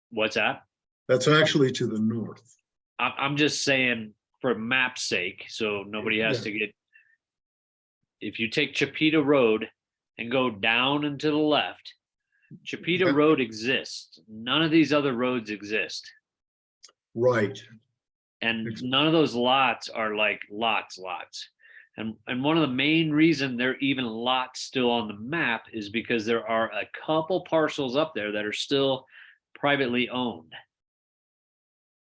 What's that? That's actually to the north. I'm just saying for map's sake, so nobody has Yeah. to get. If you take Chapito Road and go down and to the left, Chapito Yep. Road exists. None of these other roads exist. Right. And Ex- none of those lots are like lots. And one of the main reason they're even lots still on the map is because there are a couple parcels up there that are still privately owned.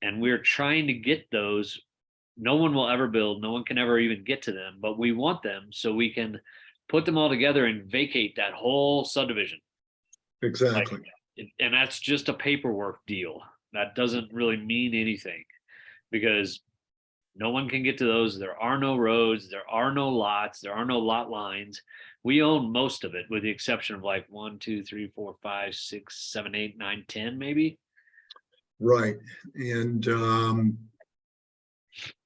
And we're trying to get those. No one will ever build, no one can ever even get to them, but we want them so we can put them all together and vacate that whole subdivision. Exactly. And that's just a paperwork deal. That doesn't really mean anything because no one can get to those. There are no roads, there are no lots, there are no lot lines. We own most of it with the exception of like 1, 2, 3, 4, 5, 6, 7, 8, 9, 10 maybe. Right. And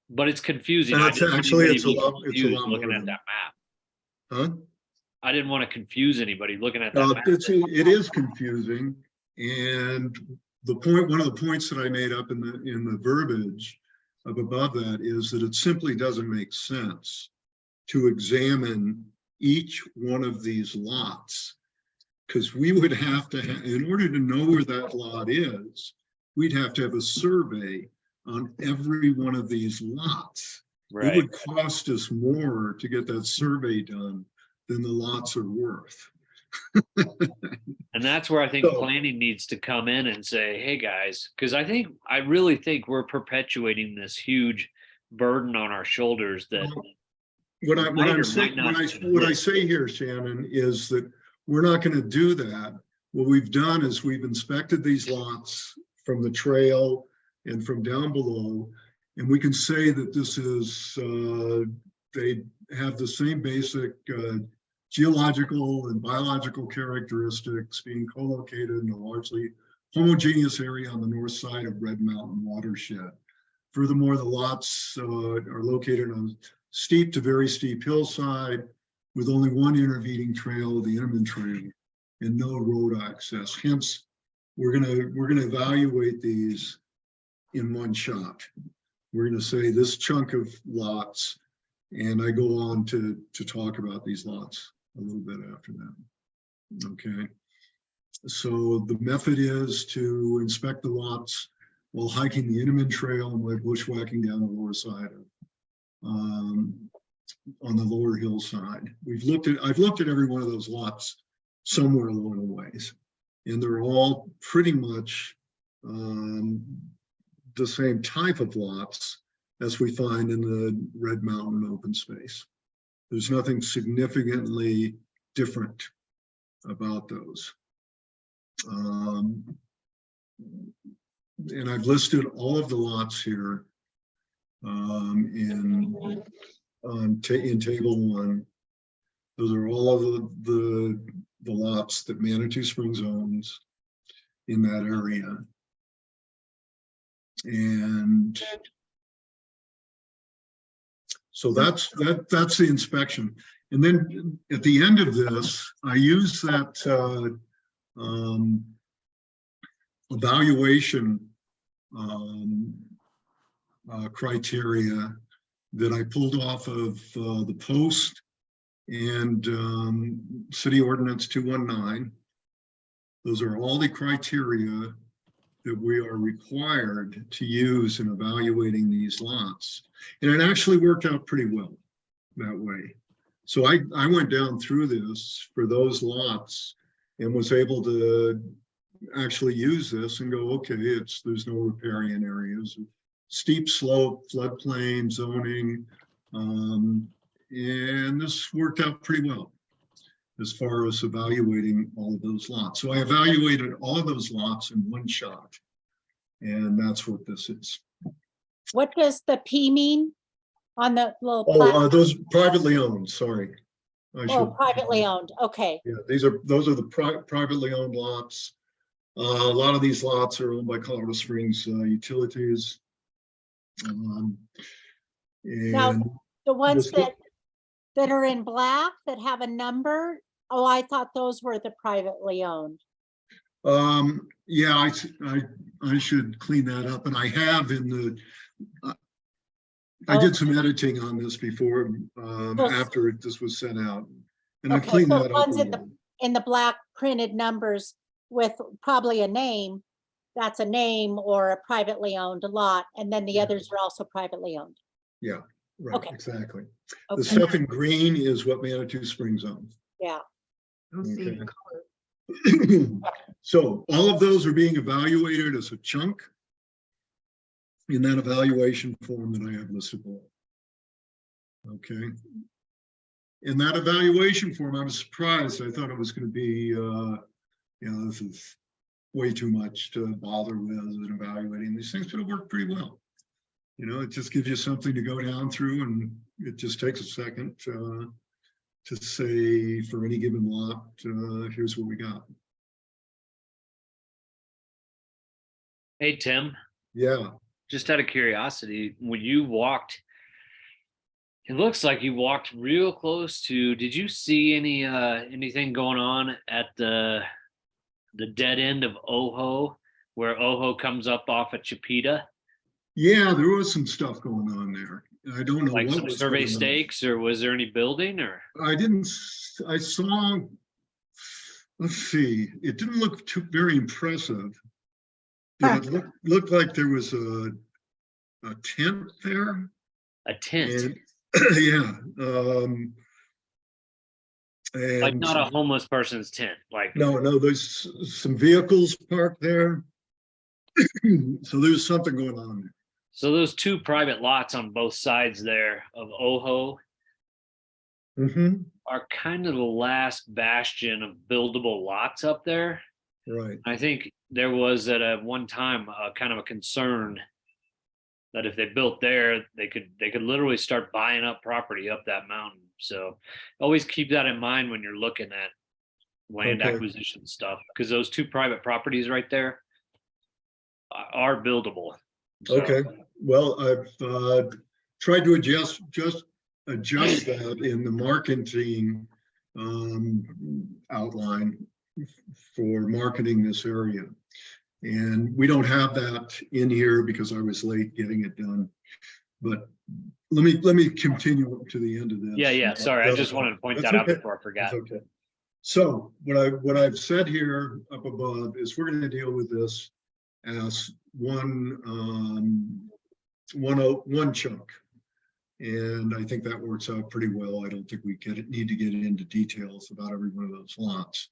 But it's confusing. That's I didn't want actually, anybody it's to a be lot confused looking more at than- that map. huh? I didn't want to confuse anybody looking at that map. It is confusing. And one of the points that I made up in the verbiage of above that is that it simply doesn't make sense to examine each one of these lots. Because we would have to, in order to know where that lot is, we'd have to have a survey on every one of these lots. It Right. would cost us more to get that survey done than the lots are worth. And that's where I think So- planning needs to come in and say, hey, guys, because I really think we're perpetuating this huge burden on our shoulders that What I'm might or saying, might not what I exist. say here, Shannon, is that we're not going to do that. What we've done is we've inspected these lots from the trail and from down below, and we can say that this is, they have the same basic geological and biological characteristics, being co-located in a largely homogeneous area on the north side of Red Mountain watershed. Furthermore, the lots are located on steep to very steep hillside with only one intervening trail, the Inman Trail, and no road access. Hence, we're gonna evaluate these in one shot. We're gonna say this chunk of lots, and I go on to talk about these lots a little bit after that. Okay. So the method is to inspect the lots while hiking the Inman Trail and while bushwhacking down the lower side of on the lower hillside. I've looked at every one of those lots somewhere along the ways, and they're all pretty much the same type of lots as we find in the Red Mountain open space. There's nothing significantly different about those. And I've listed all of the lots here in table 1. Those are all of the lots that Manitou Springs owns in that area. And so that's the inspection. And then at the end of this, I use that evaluation criteria that I pulled off of the Post and City Ordinance 219. Those are all the criteria that we are required to use in evaluating these lots. And it actually worked out pretty well that way. So I went down through this for those lots and was able to actually use this and go, okay, there's no riparian areas, steep slope, floodplain, zoning, and this worked out pretty well as far as evaluating all of those lots. So I evaluated all of those lots in one shot, and that's what this is. What does the P mean on the little Oh, plat? those privately owned, sorry. Oh, privately owned, okay. Yeah, those are the privately owned lots. A lot of these lots are owned by Colorado Springs Utilities. Now, And the ones just- that are in black that have a number, oh, I thought those were the privately owned. yeah, I should clean that up, and I have in the. I did some editing on this before, after this was sent out, and I Okay, cleaned so that up. ones in the black printed numbers with probably a name, that's a name or a privately owned lot, and then the Yeah. others are also privately owned. Yeah, right, Okay. exactly. The Okay, stuff in green is what Manitou Springs owns. yeah, Don't see Okay. color. So all of those are being evaluated as a chunk in that evaluation form that I have listed below. Okay. In that evaluation form, I was surprised. I thought it was going to be, this is way too much to bother with in evaluating these things, but it worked pretty well. It just gives you something to go down through, and it just takes a second to say for any given lot, here's what we got. Hey, Tim, Yeah. just out of curiosity, when you walked, it looks like you walked real close to, did you see anything going on at the dead end of Oho, where Oho comes up off of Chipeta? Yeah, there was some stuff going on there. I don't know Like what some was survey going on. stakes, or was there any building, or? I saw, let's see, it didn't look very impressive. It looked like there was a tent there. A tent, And yeah. like And not a homeless person's tent, like. no, there's some vehicles parked there. So there's something going on there. So those two private lots on both sides there of Oho Mm-hmm. are kind of the last bastion of buildable lots up there. Right. I think there was at one time kind of a concern that if they built there, they could literally start buying up property up that mountain. So always keep that in mind when you're looking at land Okay. acquisition stuff, because those two private properties right there are buildable. So, Okay. Well, I've tried to adjust that in the marketing outline for marketing this area. And we don't have that in here because I was late getting it done. But let me continue up to the end of this. yeah. Sorry, I just wanted to point That's that out okay. before I forgot. That's okay. So what I've said here up above is we're going to deal with this as one chunk. And I think that works out pretty well. I don't think we need to get into details about every one of those lots.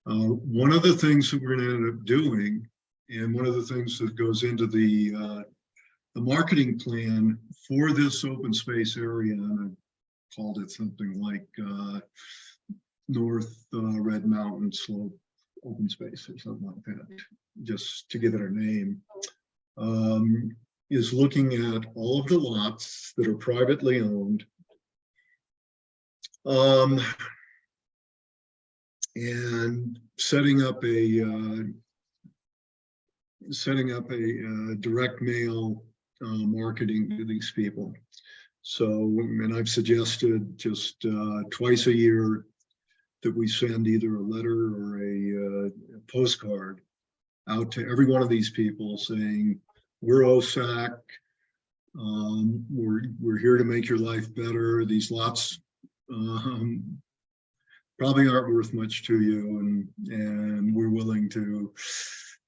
One of the things that we're going to end up doing And one of the things that goes into the marketing plan for this open space area, and I called it something like North Red Mountain Slope Open Space or something like that, just to give it a name, is looking at all of the lots that are privately owned, and setting up a direct mail marketing to these people. So, and I've suggested just twice a year that we send either a letter or a postcard out to every one of these people saying, we're OSAC, we're here to make your life better. These lots probably aren't worth much to you, and we're willing to,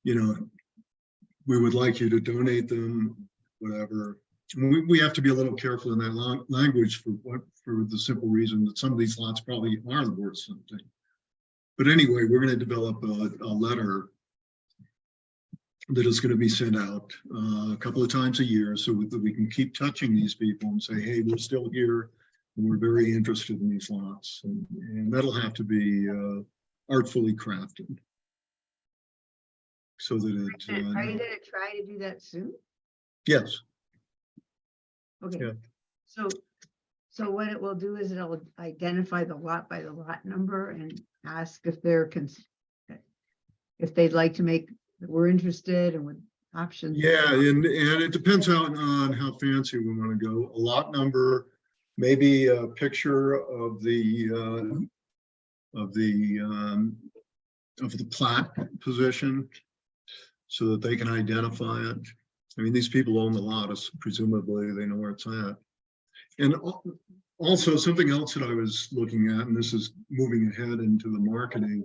we would like you to donate them, whatever. We have to be a little careful in that language for the simple reason that some of these lots probably aren't worth something. But anyway, we're going to develop a letter that is going to be sent out a couple of times a year so that we can keep touching these people and say, hey, we're still here and we're very interested in these lots. And that'll have to be artfully crafted so that it. Are you going to try to do that soon? Yes. Okay. Yeah. So what it will do is it'll identify the lot by the lot number and ask if they're if they'd like to make, we're interested and with options. Yeah, and it depends on how fancy we want to go. A lot number, maybe a picture of the plat position so that they can identify it. I mean, these people own the lot, presumably they know where it's at. And also something else that I was looking at, and this is moving ahead into the marketing,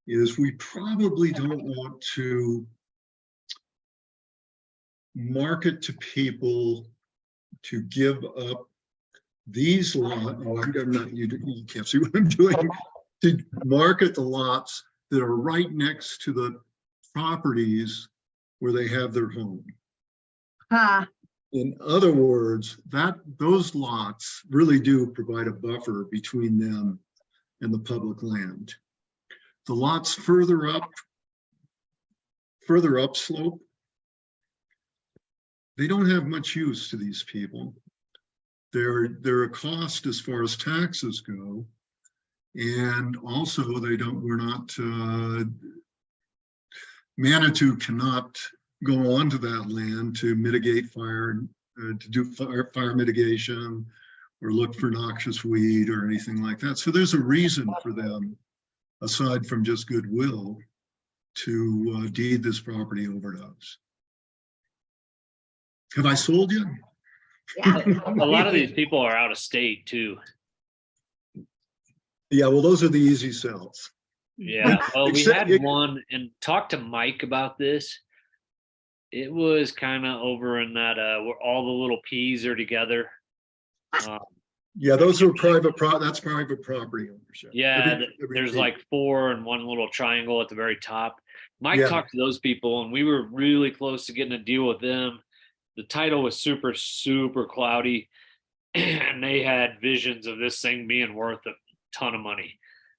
is we probably don't want to market to people to give up these lots. Oh, I'm not, you can't see what I'm doing. To market the lots that are right next to the properties where they have their home. In other words, those lots really do provide a buffer between them and the public land. The lots further upslope, they don't have much use to these people. They're a cost as far as taxes go, and also we're not. Manitou cannot go onto that land to mitigate fire, to do fire mitigation or look for noxious weed or anything like that. So there's a reason for them, aside from just goodwill, to deed this property over to us. Have I sold you? Yeah. A lot of these people are out of state too. Yeah, well, those are the easy sells. Yeah, well, we Except had one and talked to Mike about this. It was kind of over in that where all the little P's are together. Yeah, those are that's private property ownership. Yeah, Every there's P. like 4 and one little triangle at the very top. Mike Yeah. talked to those people and we were really close to getting a deal with them. The title was super, super cloudy and they had visions of this thing being worth a ton of money.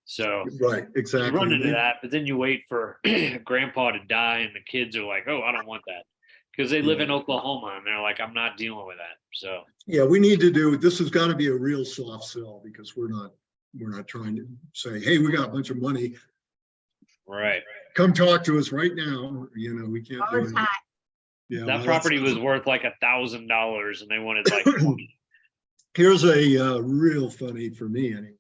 So Right, you exactly. run into that, but then you wait for grandpa to die and the kids are like, oh, I don't want that. Because they live in Oklahoma and they're like, I'm not dealing with that. So Yeah, we need to do, this has got to be a real soft sell because we're not trying to say, hey, we got a bunch of money. right. Come talk to us right now. We can't All do the it. time. Yeah, That well, property was worth like $1,000 and they wanted like 20. Here's a real funny, for me anyway,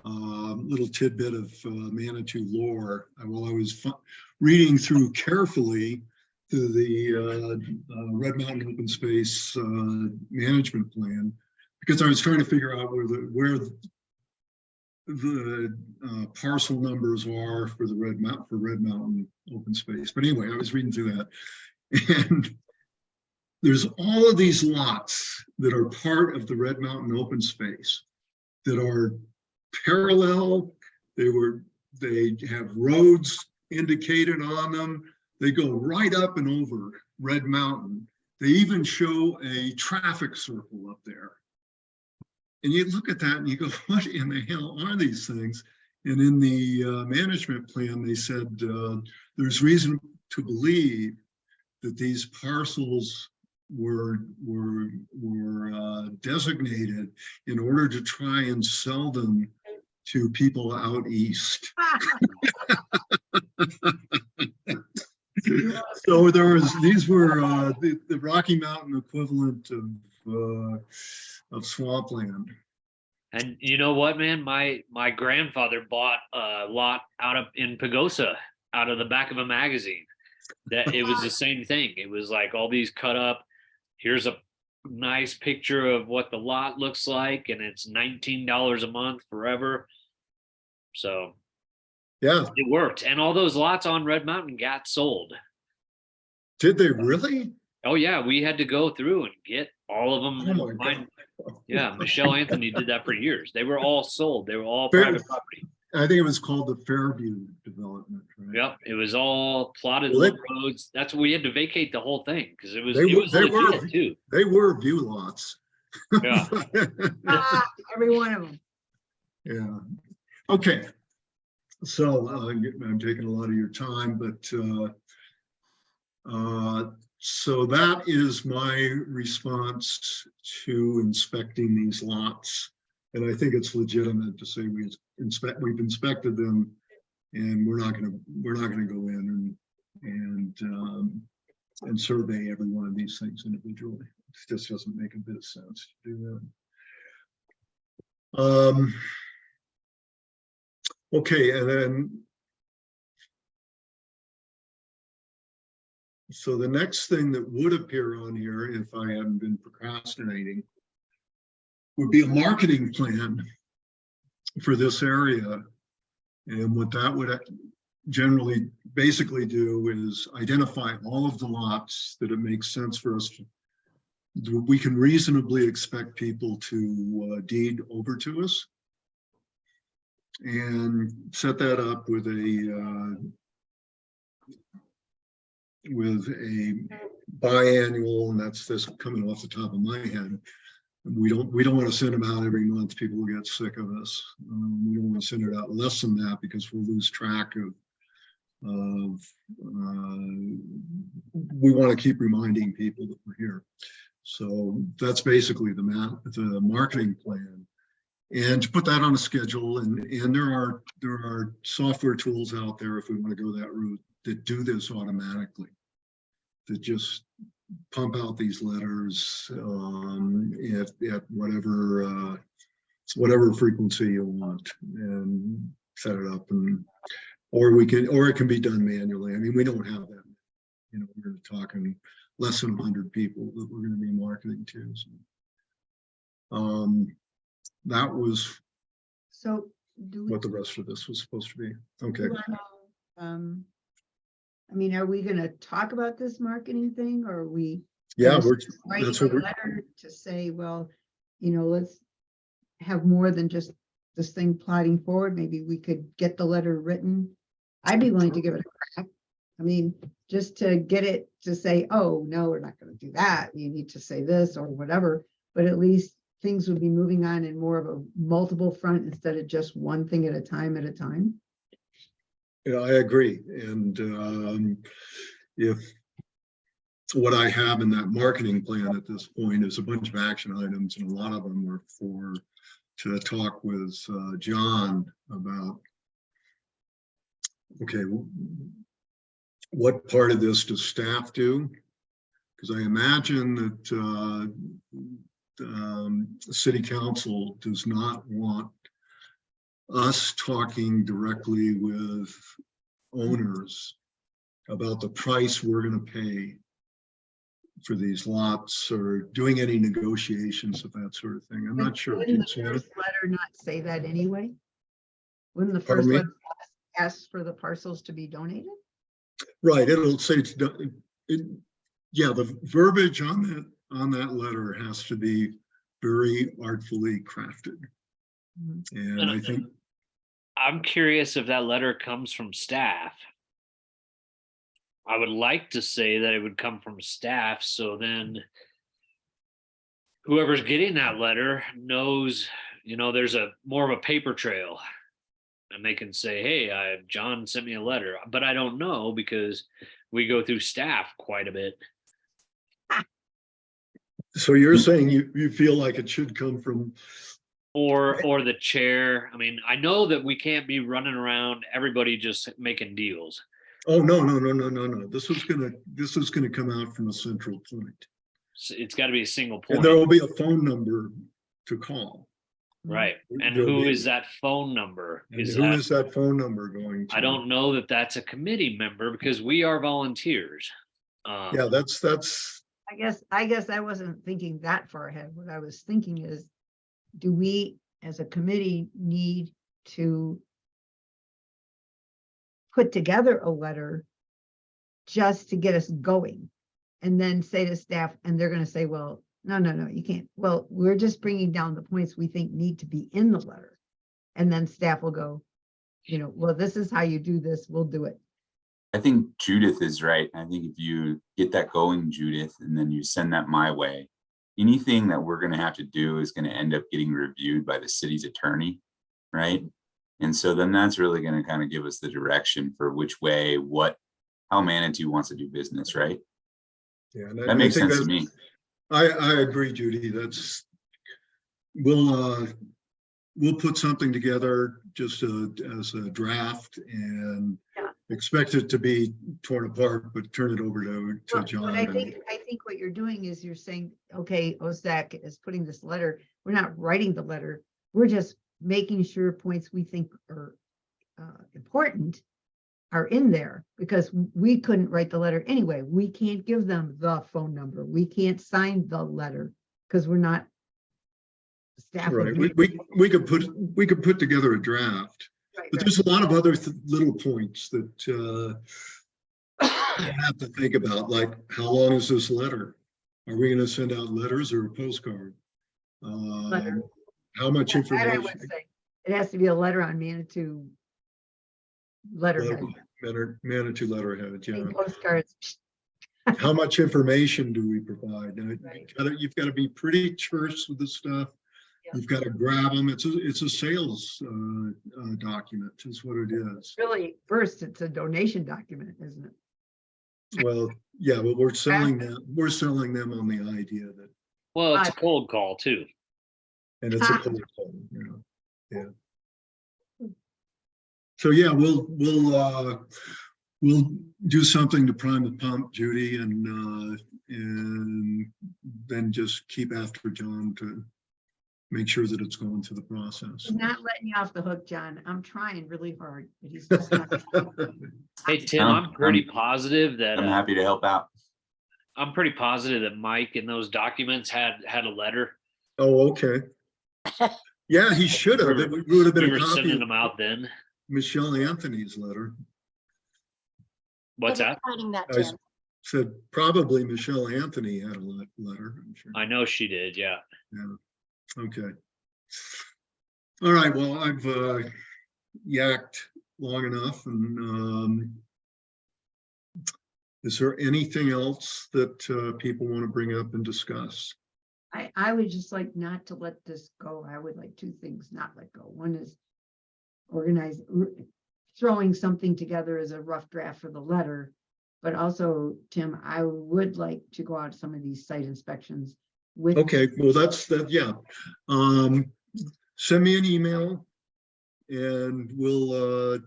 little tidbit of Manitou lore. While I was reading through carefully through the Red Mountain Open Space Management Plan, because I was trying to figure out where the parcel numbers are for the Red Mountain Open Space. But anyway, I was reading through that, and there's all of these lots that are part of the Red Mountain Open Space that are parallel. They have roads indicated on them. They go right up and over Red Mountain. They even show a traffic circle up there. And you look at that and you go, what in the hell are these things? And in the management plan, they said there's reason to believe that these parcels were designated in order to try and sell them to people out east. So these were the Rocky Mountain equivalent of swampland. And you know what, man? My grandfather bought a lot in Pagosa out of the back of a magazine. That it was the same thing. It was like all these cut up. Here's a nice picture of what the lot looks like, and it's $19 a month forever. So Yeah. it worked. And all those lots on Red Mountain got sold. Did they really? Oh yeah, we had to go through and get all of them. Oh my God. Yeah, Michelle Anthony did that for years. They were all sold. They were all Fair- private property. I think it was called the Fairview development, right? Yep, it was all plotted Well, roads. That's what we had to vacate the whole thing because it was They were- legit too. They were view lots. Yeah. Every one of them. Yeah. Okay. So I'm taking a lot of your time, but so that is my response to inspecting these lots. And I think it's legitimate to say we've inspected them, and we're not going to go in and survey every one of these things individually. It just doesn't make a bit of sense to do that. Okay, and then so the next thing that would appear on here, if I hadn't been procrastinating, would be a marketing plan for this area. And what that would generally basically do is identify all of the lots that it makes sense for us to, we can reasonably expect people to deed over to us, and set that up with a biannual, and that's this coming off the top of my head. We don't want to send them out every month. People will get sick of us. We don't want to send it out less than that because we'll lose track of we want to keep reminding people that we're here. So that's basically the marketing plan. And to put that on a schedule, and there are software tools out there if we want to go that route that do this automatically, that just pump out these letters at whatever frequency you want, and set it up, or it can be done manually. I mean, we don't have that. You know, we're talking less than 100 people that we're going to be marketing to. So, that was So do we? what the rest of this was supposed to be. Okay. I mean, are we gonna talk about this marketing thing, or are we? Yeah, gonna we're, write that's a what we're, letter to say, well, you know, let's have more than just this thing plodding forward. Maybe we could get the letter written. I'd be willing to give it a crack. I mean, just to get it to say, oh, no, we're not gonna do that. You need to say this or whatever, but at least things would be moving on in more of a multiple front instead of just one thing at a time. yeah, I agree. And if what I have in that marketing plan at this point is a bunch of action items, and a lot of them are to talk with John about, okay, what part of this does staff do? Because I imagine that city council does not want us talking directly with owners about the price we're going to pay for these lots, or doing any negotiations of that sort of thing. I'm not sure. Wouldn't the first letter not say that anyway? Wouldn't the Pardon first me? letter ask for the parcels to be donated? Right, it'll say, yeah, the verbiage on that letter has to be very artfully crafted. Mhm. And I think, I'm curious if that letter comes from staff I would like to say that it would come from staff, so then whoever's getting that letter knows, there's a more of a paper trail. And they can say, hey, John sent me a letter, but I don't know because we go through staff quite a bit. So you're saying you feel like it should come from, Or the chair. I mean, I know that we can't be running around everybody just making deals. oh, no. This was gonna come out from a central point. So it's got to be a single And point, there will be a phone number to call. right? And There'll who be- is that phone number? And who is that phone number going to? I don't know that that's a committee member because we are volunteers. Yeah, that's, I guess I wasn't thinking that far ahead. What I was thinking is, do we, as a committee, need to put together a letter just to get us going? And then say to staff, and they're gonna say, well, no, you can't. Well, we're just bringing down the points we think need to be in the letter. And then staff will go, well, this is how you do this, we'll do it. I think Judith is right. I think if you get that going, Judith, and then you send that my way, anything that we're going to have to do is going to end up getting reviewed by the city's attorney, right? And so then that's really going to kind of give us the direction for which way, how Manitou wants to do business, right? yeah. and That I makes think sense to that's- me. I agree, Judy. We'll put something together just as a draft and Yeah. expect it to be torn apart, but turn it over to Well, John. But I think what you're doing is you're saying, okay, OSAC is putting this letter, we're not writing the letter, we're just making sure points we think are important are in there, because we couldn't write the letter anyway. We can't give them the phone number. We can't sign the letter because we're not staff. Right, we could put together a draft, but there's a lot of other little points that you have to think about, like how long is this letter? Are we going to send out letters or a postcard? Letter. How much That I information? would say. It has to be a letter on Manitou letterhead. Manitou letterhead, yeah. And postcards. How much information do we provide? Now, Right. you've got to be pretty terse with the stuff. Yeah. You've got to grab them. It's a sales document, is what it is. Really, first, it's a donation document, isn't it? Well, yeah, but we're selling them. We're selling them on the idea that, Well, it's a cold call too. and it's a cold call, yeah. So yeah, we'll do something to prime the pump, Judy, and then just keep after John to make sure that it's going through the process. I'm not letting you off the hook, John. I'm trying really hard, but he's just not. Hey, Tim, I'm pretty positive that I'm happy to help out. I'm pretty positive that Mike in those documents had a letter. Oh, okay. Yeah, he should have. It would have We been were a copy sending of them out then. Michelle Anthony's letter. What's Good at that? finding that, I Tim. said probably Michelle Anthony had a letter, I'm sure. I know she did. Yeah. Yeah, okay. All right, well, I've yacked long enough, and is there anything else that people want to bring up and discuss? I would just like not to let this go. I would like two things not let go. One is throwing something together as a rough draft for the letter. But also, Tim, I would like to go out to some of these site inspections with. Okay, well, that's that, yeah. Send me an email and we'll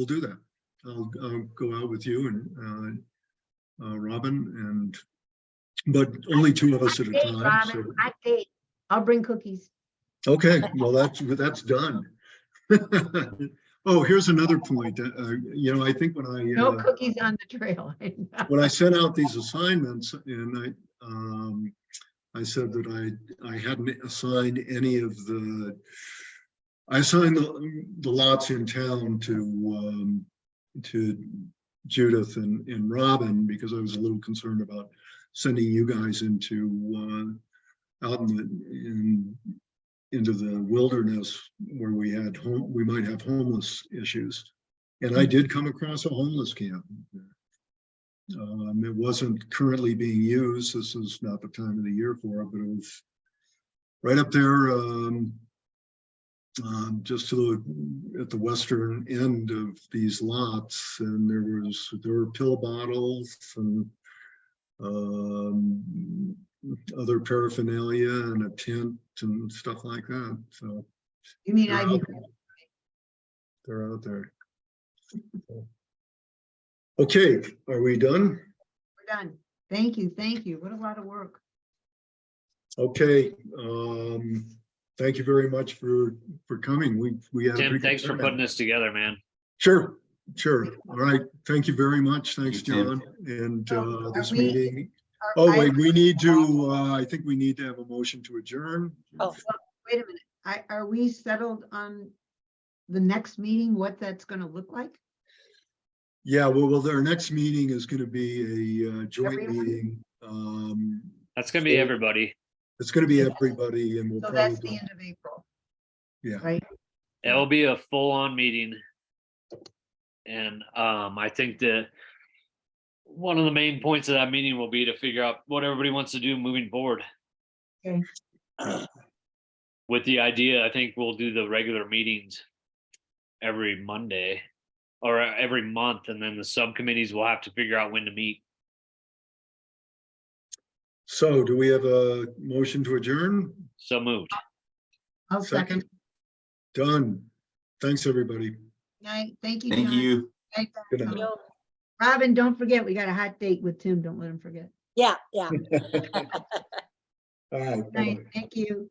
do that. I'll go out with you and Robin, but only two of us at a time. Robin, So. hot date. I'll bring cookies. Okay, well, that's done. Oh, here's another point. I think No cookies on the trail. when I sent out these assignments, and I said that I hadn't assigned any of the. I assigned the lots in town to Judith and Robin, because I was a little concerned about sending you guys into out into the wilderness where we might have homeless issues. And I did come across a homeless camp. It wasn't currently being used. This is not the time of the year for it, but it was right up there, just at the western end of these lots, and there were pill bottles and other paraphernalia and a tent and stuff like that. So You mean they're Ivy? out, they're out there. Okay, are we done? We're done. Thank you, thank you. What a lot of work. Okay, thank you very much for coming. We had a Tim, pretty good thanks for turnout. putting this together, man. Sure. All right. Thank you very much. Thanks, Thank you, Tim. John. And So, this are we- meeting. Are- Oh, I- wait, we need to, I think we need to have a motion to adjourn. Oh, Wait a minute. Are we settled on the next meeting, what that's gonna look like? Yeah, well, our next meeting is going to be a joint Everyone? meeting. That's gonna be everybody. It's going to be everybody and we'll So probably, that's the end of April, yeah. right? It will be a full-on meeting. And I think that one of the main points of that meeting will be to figure out what everybody wants to do moving forward. Okay. With the idea, I think we'll do the regular meetings every Monday or every month, and then the subcommittees will have to figure out when to meet. So do we have a motion to adjourn? So moved. I'll second. Done. Thanks, everybody. Night. Thank you, Thank John. you. Night, Good Tom. night. Robin, don't forget, we got a hot date with Tim. Don't let him forget. yeah. All right. Night. bye-bye. Thank you.